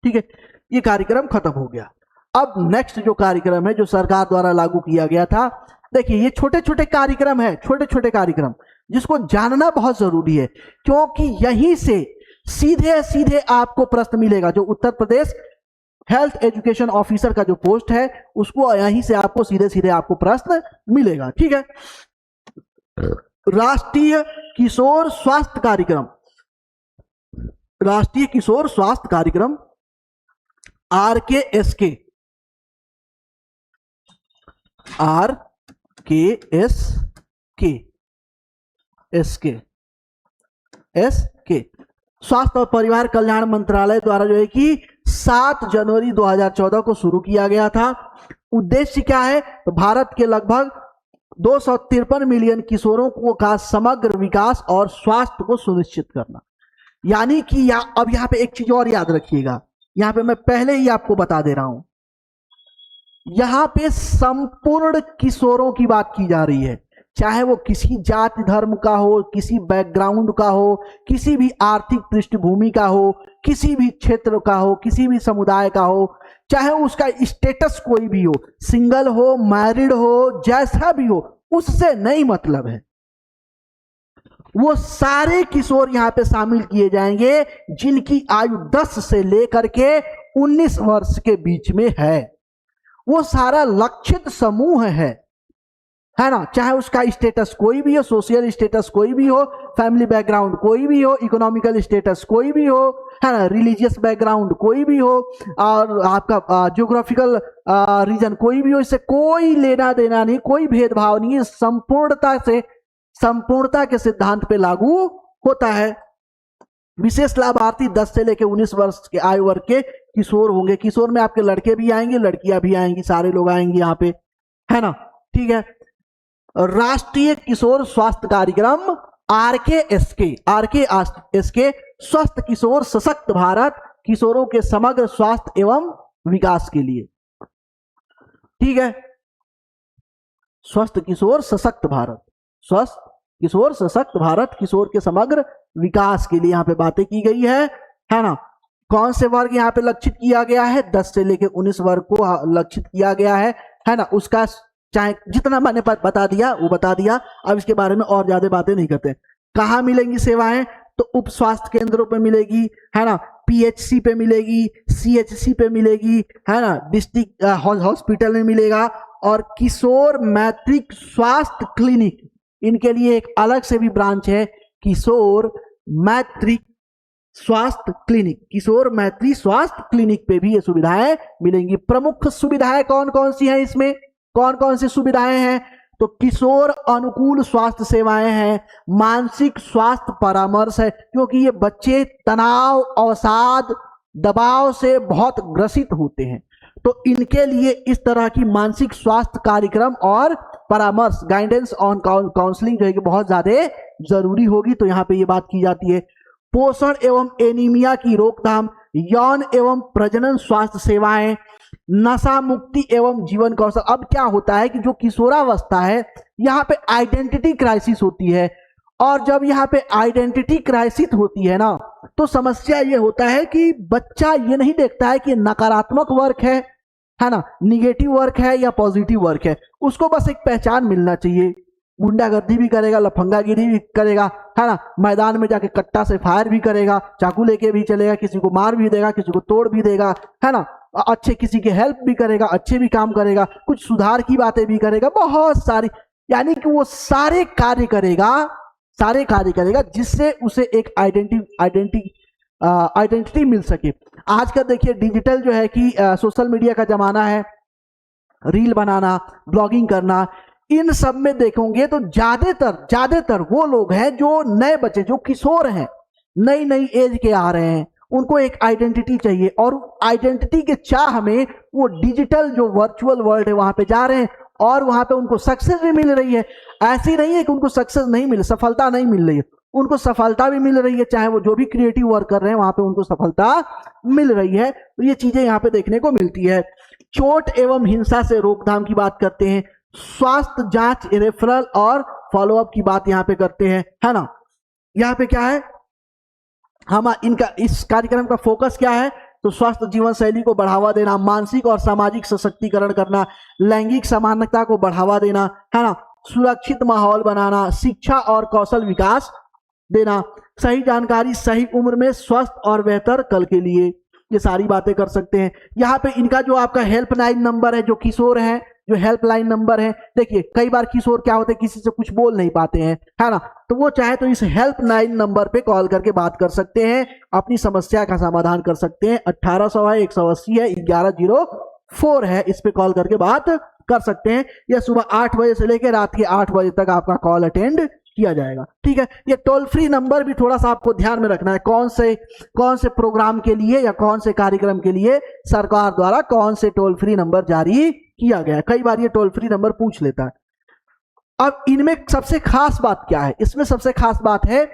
ठीक है, ये कार्यक्रम खत्म हो गया। अब नेक्स्ट जो कार्यक्रम है जो सरकार द्वारा लागू किया गया था, देखिए ये छोटे छोटे कार्यक्रम है, छोटे छोटे कार्यक्रम जिसको जानना बहुत जरूरी है, क्योंकि यहीं से सीधे सीधे आपको प्रश्न मिलेगा। जो Uttar Pradesh health education officer का जो पोस्ट है, उसको यहीं से आपको सीधे सीधे आपको प्रश्न मिलेगा। ठीक है, राष्ट्रीय किशोर स्वास्थ्य कार्यक्रम, राष्ट्रीय किशोर स्वास्थ्य कार्यक्रम RKSK, स्वास्थ्य और परिवार कल्याण मंत्रालय द्वारा जो है कि 7 जनवरी 2014 को शुरू किया गया था। उद्देश्य क्या है, तो भारत के लगभग 253 मिलियन किशोरों को का समग्र विकास और स्वास्थ्य को सुनिश्चित करना। यानी कि अब यहां पे एक चीज और याद रखिएगा, यहां पे मैं पहले ही आपको बता दे रहा हूं, यहां पे संपूर्ण किशोरों की बात की जा रही है, चाहे वो किसी जाति धर्म का हो, किसी बैकग्राउंड का हो, किसी भी आर्थिक पृष्ठभूमि का हो, किसी भी क्षेत्र का हो, किसी भी समुदाय का हो, चाहे उसका स्टेटस कोई भी हो, सिंगल हो, मैरिड हो, जैसा भी हो, उससे नहीं मतलब है। वो सारे किशोर यहां पे शामिल किए जाएंगे जिनकी आयु 10 से लेकर के 19 वर्ष के बीच में है। वो सारा लक्षित समूह है ना, चाहे उसका स्टेटस कोई भी हो, सोशल स्टेटस कोई भी हो, फैमिली बैकग्राउंड कोई भी हो, इकोनॉमिकल स्टेटस कोई भी हो, है ना, रिलीजियस बैकग्राउंड कोई भी हो, और आपका ज्योग्राफिकल रीजन कोई भी हो, इससे कोई लेना देना नहीं, कोई भेदभाव नहीं है, संपूर्णता के सिद्धांत पे लागू होता है। विशेष लाभार्थी 10 से लेकर 19 वर्ष के आयु वर्ग के किशोर होंगे। किशोर में आपके लड़के भी आएंगे, लड़कियां भी आएंगी, सारे लोग आएंगे यहाँ पे, है ना, ठीक है। राष्ट्रीय किशोर स्वास्थ्य कार्यक्रम आरके स्वस्थ किशोर सशक्त भारत, किशोरों के समग्र स्वास्थ्य एवं विकास के लिए, ठीक है। स्वस्थ किशोर सशक्त भारत, स्वस्थ किशोर सशक्त भारत, किशोर के समग्र विकास के लिए यहाँ पे बातें की गई है ना। कौन से वर्ग यहाँ पे लक्षित किया गया है? 10 से लेकर 19 वर्ग को लक्षित किया गया है ना। उसका चाहे जितना मैंने बता दिया वो बता दिया, अब इसके बारे में और ज्यादा बातें नहीं करते। कहाँ मिलेंगी सेवाएं? तो उप स्वास्थ्य केंद्रों पे मिलेगी, है ना, पीएचसी पे मिलेगी, सीएचसी पे मिलेगी, है ना, डिस्ट्रिक्ट हॉस्पिटल में मिलेगा, और किशोर मैत्रिक स्वास्थ्य क्लिनिक, इनके लिए एक अलग से भी ब्रांच है, किशोर मैत्रिक स्वास्थ्य क्लिनिक, किशोर मैत्री स्वास्थ्य क्लिनिक पे भी ये सुविधाएं मिलेंगी। प्रमुख सुविधाएं कौन कौन सी हैं इसमें? कौन कौन सी सुविधाएं हैं? तो किशोर अनुकूल स्वास्थ्य सेवाएं हैं, मानसिक स्वास्थ्य परामर्श है, क्योंकि ये बच्चे तनाव, अवसाद, दबाव से बहुत ग्रसित होते हैं, तो इनके लिए इस तरह की मानसिक स्वास्थ्य कार्यक्रम और परामर्श, गाइडेंस ऑन काउंसलिंग जो है कि बहुत ज्यादा जरूरी होगी, तो यहाँ पे ये बात की जाती है। पोषण एवं एनीमिया की रोकथाम, यौन एवं प्रजनन स्वास्थ्य सेवाएं, नशा मुक्ति एवं जीवन कौशल। अब क्या होता है कि जो किशोरावस्था है, यहाँ पे आइडेंटिटी क्राइसिस होती है, और जब यहाँ पे आइडेंटिटी क्राइसिस होती है ना, तो समस्या ये होता है कि बच्चा ये नहीं देखता है कि नकारात्मक वर्क है ना, निगेटिव वर्क है या पॉजिटिव वर्क है, उसको बस एक पहचान मिलना चाहिए। गुंडागर्दी भी करेगा, लफंगागिरी भी करेगा, है ना, मैदान में जाके कट्टा से फायर भी करेगा, चाकू लेके भी चलेगा, किसी को मार भी देगा, किसी को तोड़ भी देगा, है ना, अच्छे किसी के हेल्प भी करेगा, अच्छे भी काम करेगा, कुछ सुधार की बातें भी करेगा, बहुत सारी, यानी कि वो सारे कार्य करेगा जिससे उसे एक आइडेंटिटी मिल सके। आज का देखिए डिजिटल जो है कि सोशल मीडिया का जमाना है, रील बनाना, ब्लॉगिंग करना, इन सब में देखोगे तो ज्यादातर वो लोग हैं जो नए बच्चे, जो किशोर हैं, नई एज के आ रहे हैं, उनको एक आइडेंटिटी चाहिए, और आइडेंटिटी के चाह में वो डिजिटल जो वर्चुअल वर्ल्ड है वहां पे जा रहे हैं, और वहां पे उनको सक्सेस भी मिल रही है। ऐसी नहीं है कि उनको सक्सेस नहीं मिल, सफलता नहीं मिल रही है, उनको सफलता भी मिल रही है, चाहे वो जो भी क्रिएटिव वर्क कर रहे हैं वहां पे उनको सफलता मिल रही है। तो ये चीजें यहाँ पे देखने को मिलती है। चोट एवं हिंसा से रोकथाम की बात करते हैं, स्वास्थ्य जांच, रेफरल और फॉलोअप की बात यहाँ पे करते हैं, है ना। यहाँ पे क्या है, हम इनका इस कार्यक्रम का फोकस क्या है? तो स्वास्थ्य जीवन शैली को बढ़ावा देना, मानसिक और सामाजिक सशक्तिकरण करना, लैंगिक समानता को बढ़ावा देना, है ना, सुरक्षित माहौल बनाना, शिक्षा और कौशल विकास देना, सही जानकारी सही उम्र में स्वस्थ और बेहतर कल के लिए, ये सारी बातें कर सकते हैं। यहाँ पे इनका जो आपका हेल्पलाइन नंबर है, जो किशोर हैं, जो हेल्पलाइन नंबर है, देखिए कई बार किशोर क्या होते हैं, किसी से कुछ बोल नहीं पाते हैं, है ना, तो वो चाहे तो इस हेल्पलाइन नंबर पे कॉल करके बात कर सकते हैं, अपनी समस्या का समाधान कर सकते हैं। 1800 है, 180 है, 1104 है, इस पे कॉल करके बात कर सकते हैं। यह सुबह 8 बजे से लेकर रात के 8 बजे तक आपका कॉल अटेंड किया जाएगा, ठीक है। ये टोल फ्री नंबर भी थोड़ा सा आपको ध्यान में रखना है, कौन से प्रोग्राम के लिए या कौन से कार्यक्रम के लिए सरकार द्वारा कौन से टोल फ्री नंबर जारी किया गया है। कई बार ये टोल फ्री नंबर पूछ लेता है। अब इनमें सबसे खास बात क्या है? इसमें सबसे खास बात है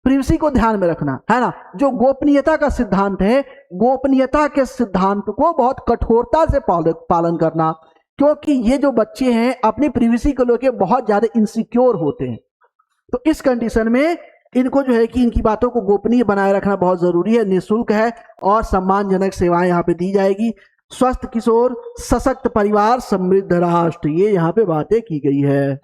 प्रिवेसी को ध्यान में रखना, है ना। जो गोपनीयता का सिद्धांत है, गोपनीयता के सिद्धांत को बहुत कठोरता से पालन करना, क्योंकि ये जो बच्चे हैं अपनी प्रिवेसी को लेकर बहुत ज्यादा इनसिक्योर होते हैं। तो इस कंडीशन में इनको जो है कि इनकी बातों को गोपनीय बनाए रखना बहुत जरूरी है। निःशुल्क है और सम्मानजनक सेवाएं यहाँ पे दी जाएगी। स्वस्थ किशोर, सशक्त परिवार, समृद्ध राष्ट्र, ये यहाँ पे बातें की गई है।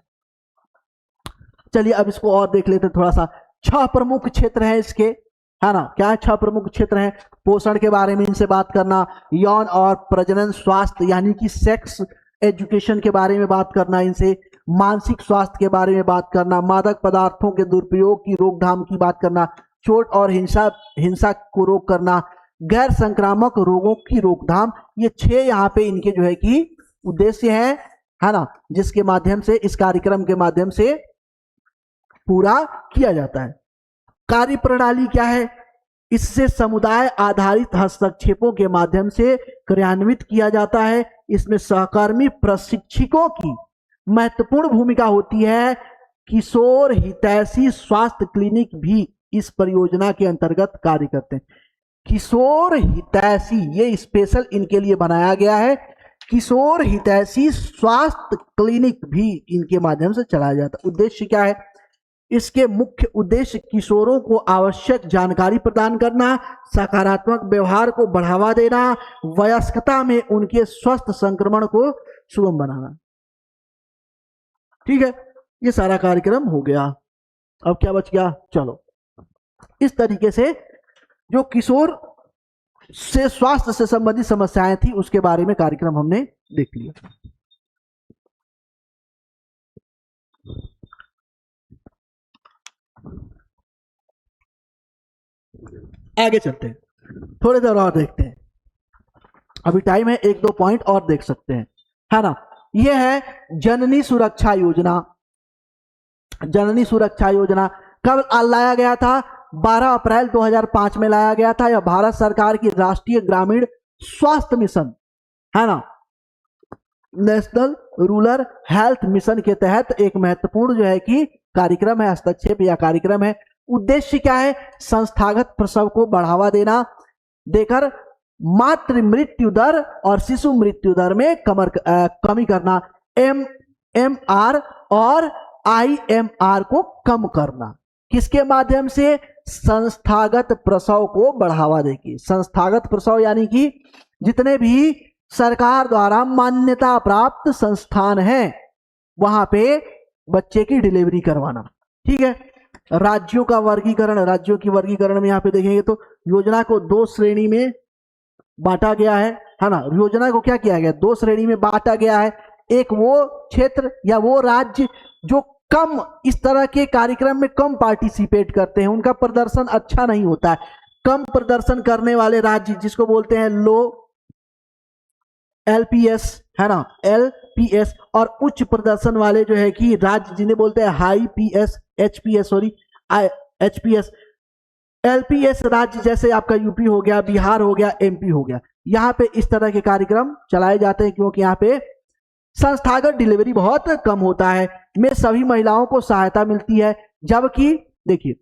चलिए अब इसको और देख लेते हैं थोड़ा सा। 6 प्रमुख क्षेत्र हैं इसके, है ना। क्या है 6 प्रमुख क्षेत्र हैं? पोषण के बारे में इनसे बात करना, यौन और प्रजनन स्वास्थ्य यानी कि सेक्स एजुकेशन के बारे में बात करना इनसे, मानसिक स्वास्थ्य के बारे में बात करना, मादक पदार्थों के दुरुपयोग की रोकथाम की बात करना, चोट और हिंसा को रोक करना, गैर संक्रामक रोगों की रोकथाम। ये 6 यहाँ पे इनके जो है कि उद्देश्य है ना, जिसके माध्यम से इस कार्यक्रम के माध्यम से पूरा किया जाता है। कार्य प्रणाली क्या है? इससे समुदाय आधारित हस्तक्षेपों के माध्यम से क्रियान्वित किया जाता है। इसमें सहकर्मी प्रशिक्षकों की महत्वपूर्ण भूमिका होती है। किशोर हितैषी स्वास्थ्य क्लिनिक भी इस परियोजना के अंतर्गत कार्य करते हैं। किशोर हितैषी, ये स्पेशल इनके लिए बनाया गया है। किशोर हितैषी स्वास्थ्य क्लिनिक भी इनके माध्यम से चलाया जाता है। उद्देश्य क्या है? इसके मुख्य उद्देश्य किशोरों को आवश्यक जानकारी प्रदान करना, सकारात्मक व्यवहार को बढ़ावा देना, वयस्कता में उनके स्वस्थ संक्रमण को सुगम बनाना। ठीक है, ये सारा कार्यक्रम हो गया। अब क्या बच गया? चलो, इस तरीके से जो किशोर से स्वास्थ्य से संबंधित समस्याएं थी उसके बारे में कार्यक्रम हमने देख लिया। आगे चलते हैं, थोड़ी देर और देखते हैं। अभी टाइम है, 1-2 पॉइंट और देख सकते हैं, है ना। यह है जननी सुरक्षा योजना। जननी सुरक्षा योजना कब लाया गया था? 12 अप्रैल 2005 में लाया गया था। यह भारत सरकार की राष्ट्रीय ग्रामीण स्वास्थ्य मिशन, है ना, नेशनल रूरल हेल्थ मिशन के तहत एक महत्वपूर्ण जो है कि कार्यक्रम है, हस्तक्षेप या कार्यक्रम है। उद्देश्य क्या है? संस्थागत प्रसव को बढ़ावा देना देकर मातृ मृत्यु दर और शिशु मृत्यु दर में कमी करना, MMR और IMR को कम करना। किसके माध्यम से? संस्थागत प्रसव को बढ़ावा देगी। संस्थागत प्रसव यानी कि जितने भी सरकार द्वारा मान्यता प्राप्त संस्थान हैं वहां पे बच्चे की डिलीवरी करवाना। ठीक है, राज्यों का वर्गीकरण, राज्यों की वर्गीकरण में यहाँ पे देखेंगे तो योजना को 2 श्रेणी में बांटा गया है ना। योजना को क्या किया गया? 2 श्रेणी में बांटा गया है। एक वो क्षेत्र या वो राज्य जो कम इस तरह के कार्यक्रम में कम पार्टिसिपेट करते हैं, उनका प्रदर्शन अच्छा नहीं होता है। कम प्रदर्शन करने वाले राज्य जिसको बोलते हैं लो LPS, है ना, LPS, और उच्च प्रदर्शन वाले जो है कि राज्य जिन्हें बोलते हैं high PS, HPS, sorry HPS। LPS राज्य जैसे आपका यूपी हो गया, बिहार हो गया, MP हो गया, यहाँ पे इस तरह के कार्यक्रम चलाए जाते हैं क्योंकि यहाँ पे संस्थागत डिलीवरी बहुत कम होता है, में सभी महिलाओं को सहायता मिलती है। जबकि देखिए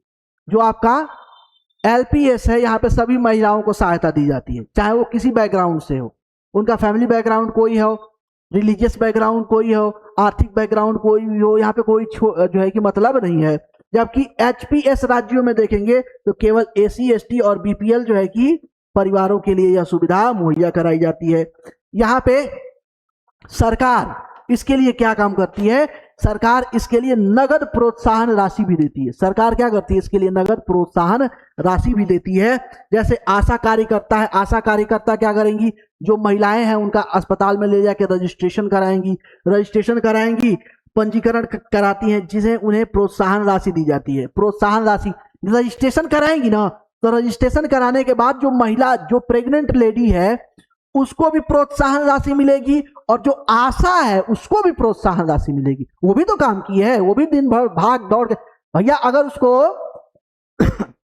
जो आपका LPS है यहाँ पे सभी महिलाओं को सहायता दी जाती है, चाहे वो किसी बैकग्राउंड से हो, उनका फैमिली बैकग्राउंड कोई हो, रिलीजियस बैकग्राउंड कोई हो, आर्थिक बैकग्राउंड कोई भी हो, यहाँ पे कोई जो है कि मतलब नहीं है। जबकि HPS राज्यों में देखेंगे तो केवल SC ST और BPL जो है कि परिवारों के लिए यह सुविधा मुहैया कराई जाती है। यहाँ पे सरकार इसके लिए क्या काम करती है? सरकार इसके लिए नगद प्रोत्साहन राशि भी देती है। सरकार क्या करती है? इसके लिए नगद प्रोत्साहन राशि भी देती है। जैसे आशा कार्यकर्ता है, आशा कार्यकर्ता क्या करेंगी? जो महिलाएं हैं उनका अस्पताल में ले जाकर रजिस्ट्रेशन कराएंगी, पंजीकरण कराती हैं, जिसे उन्हें प्रोत्साहन राशि दी जाती है। प्रोत्साहन राशि रजिस्ट्रेशन कराएंगी ना, तो रजिस्ट्रेशन कराने के बाद जो महिला, जो प्रेग्नेंट लेडी है उसको भी प्रोत्साहन राशि मिलेगी, और जो आशा है उसको भी प्रोत्साहन राशि मिलेगी। वो भी तो काम की है, वो भी दिन भर भाग दौड़ के, भैया अगर उसको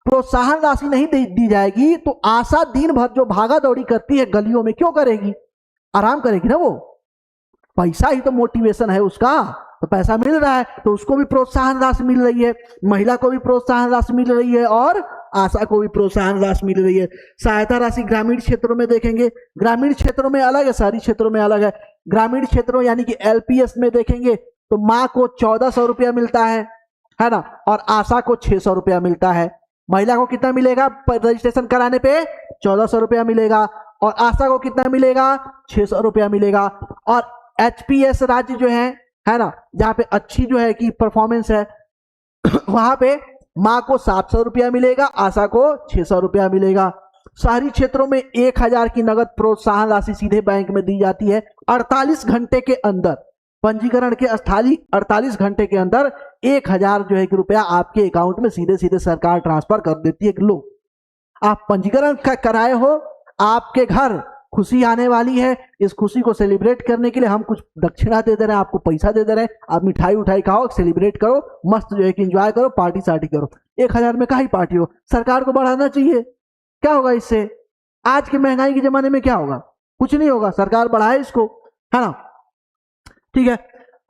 प्रोत्साहन राशि नहीं दी जाएगी तो आशा दिन भर जो भागा दौड़ी करती है गलियों में क्यों करेगी? आराम करेगी ना। वो पैसा ही तो मोटिवेशन है उसका, तो पैसा मिल रहा है तो उसको भी प्रोत्साहन राशि मिल रही है, महिला को भी प्रोत्साहन राशि मिल रही है और आशा को भी प्रोत्साहन राशि मिल रही है। सहायता राशि ग्रामीण क्षेत्रों में देखेंगे, ग्रामीण क्षेत्रों में अलग है, शहरी क्षेत्रों में अलग है। ग्रामीण क्षेत्रों यानी कि एलपीएस में देखेंगे तो माँ को 1400 रुपया मिलता है ना, और आशा को 600 रुपया मिलता है। महिला को कितना मिलेगा रजिस्ट्रेशन कराने पे? 1400 रुपया मिलेगा, और आशा को कितना मिलेगा? 600 रुपया मिलेगा। और एचपीएस राज्य जो है ना, जहाँ पे अच्छी जो है कि परफॉर्मेंस है वहां पे माँ को 700 रुपया मिलेगा, आशा को 600 रुपया मिलेगा। शहरी क्षेत्रों में 1000 की नगद प्रोत्साहन राशि सीधे बैंक में दी जाती है 48 घंटे के अंदर। पंजीकरण के स्थायी 48 घंटे के अंदर 1000 जो है कि रुपया आपके अकाउंट में सीधे सीधे सरकार ट्रांसफर कर देती है। लो, आप पंजीकरण कराए हो, आपके घर खुशी आने वाली है। इस खुशी को सेलिब्रेट करने के लिए हम कुछ दक्षिणा दे रहे हैं, आपको पैसा दे रहे हैं, आप मिठाई उठाई खाओ, सेलिब्रेट करो, मस्त जो है कि एंजॉय करो, पार्टी सार्टी करो। 1000 में काहे पार्टी हो? सरकार को बढ़ाना चाहिए। क्या होगा इससे? आज के महंगाई के जमाने में क्या होगा? कुछ नहीं होगा, सरकार बढ़ाए इसको, है ना। ठीक है,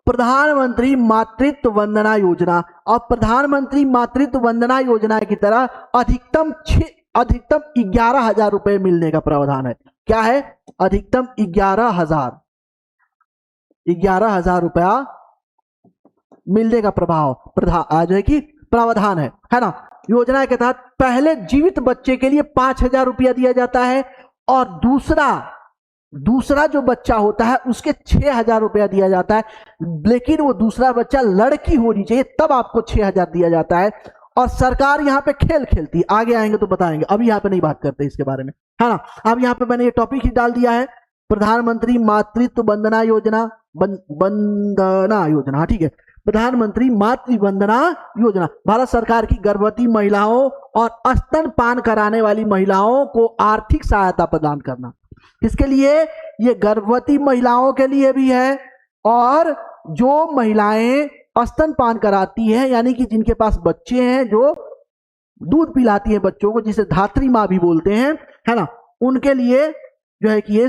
प्रधानमंत्री मातृत्व वंदना योजना। और प्रधानमंत्री मातृत्व वंदना योजना की तरह अधिकतम 11,000 रुपए मिलने का प्रावधान है। क्या है? अधिकतम 11,000 रुपया मिलने का जो है कि प्रावधान है ना। योजना के तहत पहले जीवित बच्चे के लिए 5,000 रुपया दिया जाता है, और दूसरा जो बच्चा होता है उसके 6,000 रुपया दिया जाता है। लेकिन वो दूसरा बच्चा लड़की होनी चाहिए, तब आपको 6,000 दिया जाता है। और सरकार यहाँ पे खेल खेलती है, आगे आएंगे तो बताएंगे, अभी यहाँ पे नहीं बात करते इसके बारे में, है ना। अब यहाँ पे मैंने ये टॉपिक ही डाल दिया है, प्रधानमंत्री मातृत्व वंदना योजना, वंदना योजना, ठीक है। प्रधानमंत्री मातृ वंदना योजना भारत सरकार की गर्भवती महिलाओं और स्तनपान कराने वाली महिलाओं को आर्थिक सहायता प्रदान करना। किसके लिए? ये गर्भवती महिलाओं के लिए भी है, और जो महिलाएं स्तनपान कराती हैं, यानी कि जिनके पास बच्चे हैं, जो दूध पिलाती हैं बच्चों को, जिसे धात्री माँ भी बोलते हैं, है ना, उनके लिए जो है कि ये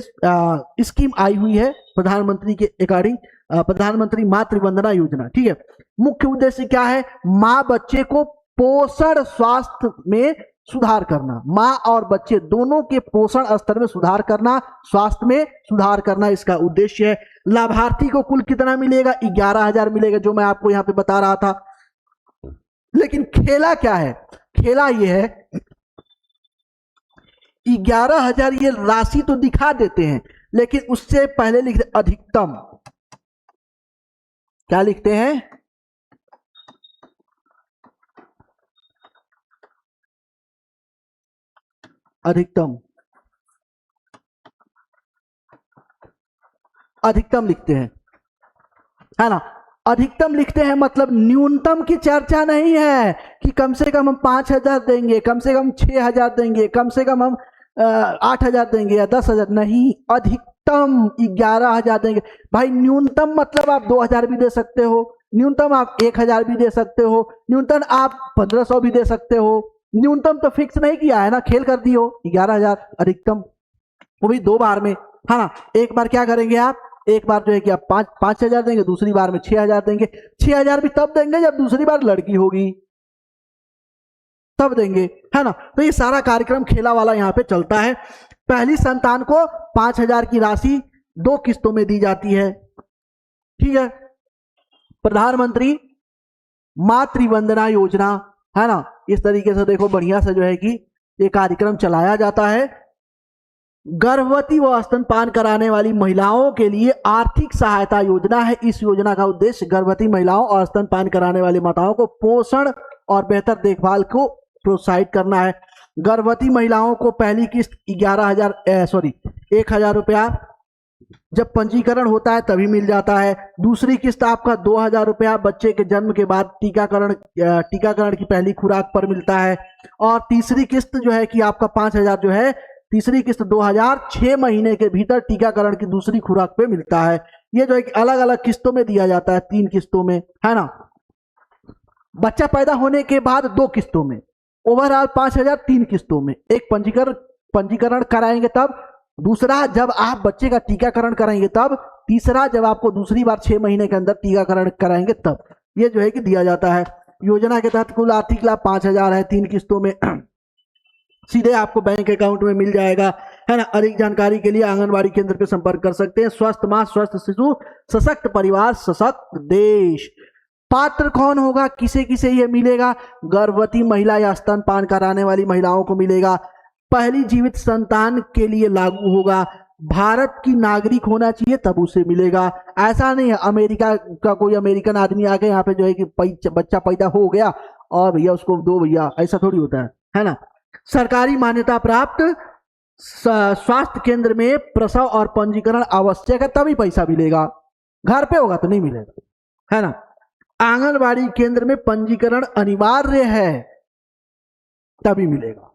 स्कीम आई हुई है प्रधानमंत्री के अकॉर्डिंग, प्रधानमंत्री मातृ वंदना योजना। ठीक है, मुख्य उद्देश्य क्या है? माँ बच्चे को पोषण स्वास्थ्य में सुधार करना, माँ और बच्चे दोनों के पोषण स्तर में सुधार करना, स्वास्थ्य में सुधार करना इसका उद्देश्य है। लाभार्थी को कुल कितना मिलेगा? 11,000 मिलेगा, जो मैं आपको यहाँ पे बता रहा था। लेकिन खेला क्या है? खेला ये है, 11,000 ये राशि तो दिखा देते हैं, लेकिन उससे पहले लिखते अधिकतम। क्या लिखते हैं? अधिकतम। अधिकतम लिखते हैं, है ना। अधिकतम लिखते हैं मतलब न्यूनतम की चर्चा नहीं है कि कम से कम हम 5,000 देंगे, कम से कम 6,000 देंगे, कम से कम हम 8,000 देंगे या 10,000, नहीं, अधिकतम 11,000 देंगे। भाई न्यूनतम मतलब आप 2,000 भी दे सकते हो, न्यूनतम आप 1,000 भी दे सकते हो, न्यूनतम आप 1,500 भी दे सकते हो। न्यूनतम तो फिक्स नहीं किया है ना, खेल कर दी हो। 11,000 अधिकतम, वो भी 2 बार में, है ना। एक बार क्या करेंगे आप? एक बार जो है कि आप 5,000 देंगे, दूसरी बार में 6,000 देंगे। 6,000 भी तब देंगे जब दूसरी बार लड़की होगी, तब देंगे, है ना। तो ये सारा कार्यक्रम खेला वाला यहाँ पे चलता है। पहली संतान को 5,000 की राशि 2 किस्तों में दी जाती है। ठीक है, प्रधानमंत्री मातृ वंदना योजना, है ना। इस तरीके से देखो बढ़िया से जो है कि ये कार्यक्रम चलाया जाता है। गर्भवती व स्तनपान कराने वाली महिलाओं के लिए आर्थिक सहायता योजना है। इस योजना का उद्देश्य गर्भवती महिलाओं और स्तनपान कराने वाली माताओं को पोषण और बेहतर देखभाल को प्रोत्साहित करना है। गर्भवती महिलाओं को पहली किस्त 1,000 रुपया जब पंजीकरण होता है तभी मिल जाता है। दूसरी किस्त आपका 2,000 रुपया बच्चे के जन्म के बाद टीकाकरण की पहली खुराक पर मिलता है। और तीसरी किस्त जो है कि आपका 5,000 जो है, तीसरी किस्त 2,000 6 महीने के भीतर टीकाकरण की दूसरी खुराक पे मिलता है। ये जो है कि अलग अलग किस्तों में दिया जाता है, 3 किस्तों में, है ना। बच्चा पैदा होने के बाद 2 किस्तों में, ओवरऑल 5,000 3 किस्तों में। एक पंजीकरण कराएंगे तब, दूसरा जब आप बच्चे का टीकाकरण कराएंगे तब, तीसरा जब आपको दूसरी बार 6 महीने के अंदर टीकाकरण कराएंगे तब, ये जो है कि दिया जाता है। योजना के तहत कुल आर्थिक लाभ 5,000 है 3 किस्तों में। सीधे आपको बैंक अकाउंट में मिल जाएगा, है ना। अधिक जानकारी के लिए आंगनबाड़ी केंद्र पे संपर्क कर सकते हैं। स्वस्थ मां स्वस्थ शिशु, सशक्त परिवार सशक्त देश। पात्र कौन होगा, किसे किसे ये मिलेगा? गर्भवती महिला या स्तनपान कराने वाली महिलाओं को मिलेगा। पहली जीवित संतान के लिए लागू होगा। भारत की नागरिक होना चाहिए तब उसे मिलेगा। ऐसा नहीं है अमेरिका का कोई अमेरिकन आदमी आ गया यहाँ पे जो है कि बच्चा पैदा हो गया और भैया उसको दो भैया, ऐसा थोड़ी होता है ना। सरकारी मान्यता प्राप्त स्वास्थ्य केंद्र में प्रसव और पंजीकरण आवश्यक है तभी पैसा मिलेगा, घर पे होगा तो नहीं मिलेगा, है ना। आंगनबाड़ी केंद्र में पंजीकरण अनिवार्य है तभी मिलेगा।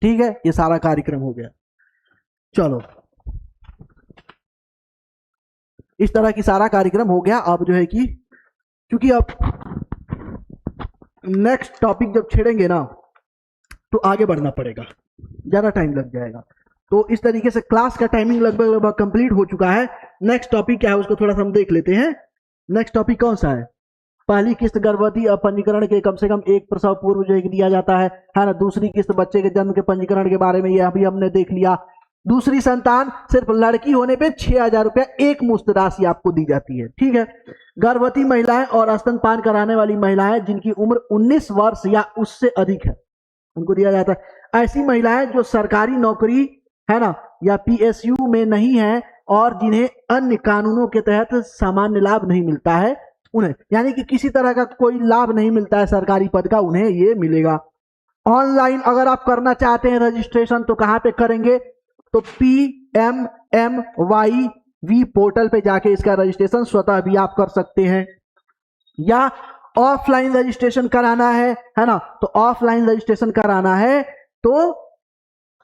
ठीक है, ये सारा कार्यक्रम हो गया। चलो, इस तरह की सारा कार्यक्रम हो गया। अब जो है कि क्योंकि अब नेक्स्ट टॉपिक जब छेड़ेंगे ना तो आगे बढ़ना पड़ेगा, ज्यादा टाइम लग जाएगा। तो इस तरीके से क्लास का टाइमिंग लगभग कंप्लीट हो चुका है। नेक्स्ट टॉपिक क्या है उसको थोड़ा सा हम देख लेते हैं। नेक्स्ट टॉपिक कौन सा है? पहली किस्त गर्भवती पंजीकरण के कम से कम एक प्रसव पूर्व जो है दिया जाता है ना। दूसरी किस्त बच्चे के जन्म के पंजीकरण के बारे में यह अभी हमने देख लिया। दूसरी संतान सिर्फ लड़की होने पे 6,000 रुपया एक मुश्त राशि आपको दी जाती है। ठीक है। गर्भवती महिलाएं और स्तनपान कराने वाली महिलाएं जिनकी उम्र 19 वर्ष या उससे अधिक है उनको दिया जाता है। ऐसी महिलाएं जो सरकारी नौकरी है ना या PSU में नहीं है और जिन्हें अन्य कानूनों के तहत सामान्य लाभ नहीं मिलता है उन्हें, यानी कि किसी तरह का कोई लाभ नहीं मिलता है सरकारी पद का, उन्हें ये मिलेगा। ऑनलाइन अगर आप करना चाहते हैं रजिस्ट्रेशन तो कहां पे करेंगे? तो PMMYV पोर्टल पे जाके इसका रजिस्ट्रेशन स्वतः भी आप कर सकते हैं। या ऑफलाइन रजिस्ट्रेशन कराना है ना, तो ऑफलाइन रजिस्ट्रेशन कराना है तो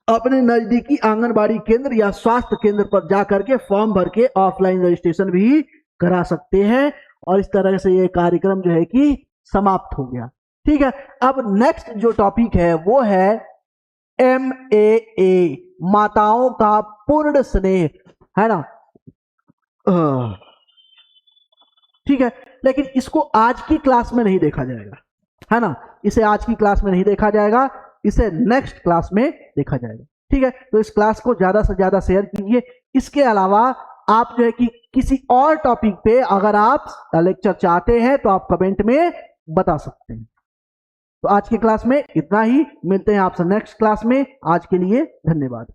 अपने नजदीकी आंगनबाड़ी केंद्र या स्वास्थ्य केंद्र पर जाकर के फॉर्म भर के ऑफलाइन रजिस्ट्रेशन भी करा सकते हैं। और इस तरह से ये कार्यक्रम जो है कि समाप्त हो गया। ठीक है। अब नेक्स्ट जो टॉपिक है वो है MAA, माताओं का पूर्ण स्नेह, है ना। ठीक है, लेकिन इसको आज की क्लास में नहीं देखा जाएगा, है ना। इसे आज की क्लास में नहीं देखा जाएगा, इसे नेक्स्ट क्लास में देखा जाएगा। ठीक है, तो इस क्लास को ज्यादा से ज्यादा शेयर कीजिए। इसके अलावा आप जो है कि किसी और टॉपिक पे अगर आप लेक्चर चाहते हैं तो आप कमेंट में बता सकते हैं। तो आज की क्लास में इतना ही, मिलते हैं आपसे नेक्स्ट क्लास में। आज के लिए धन्यवाद।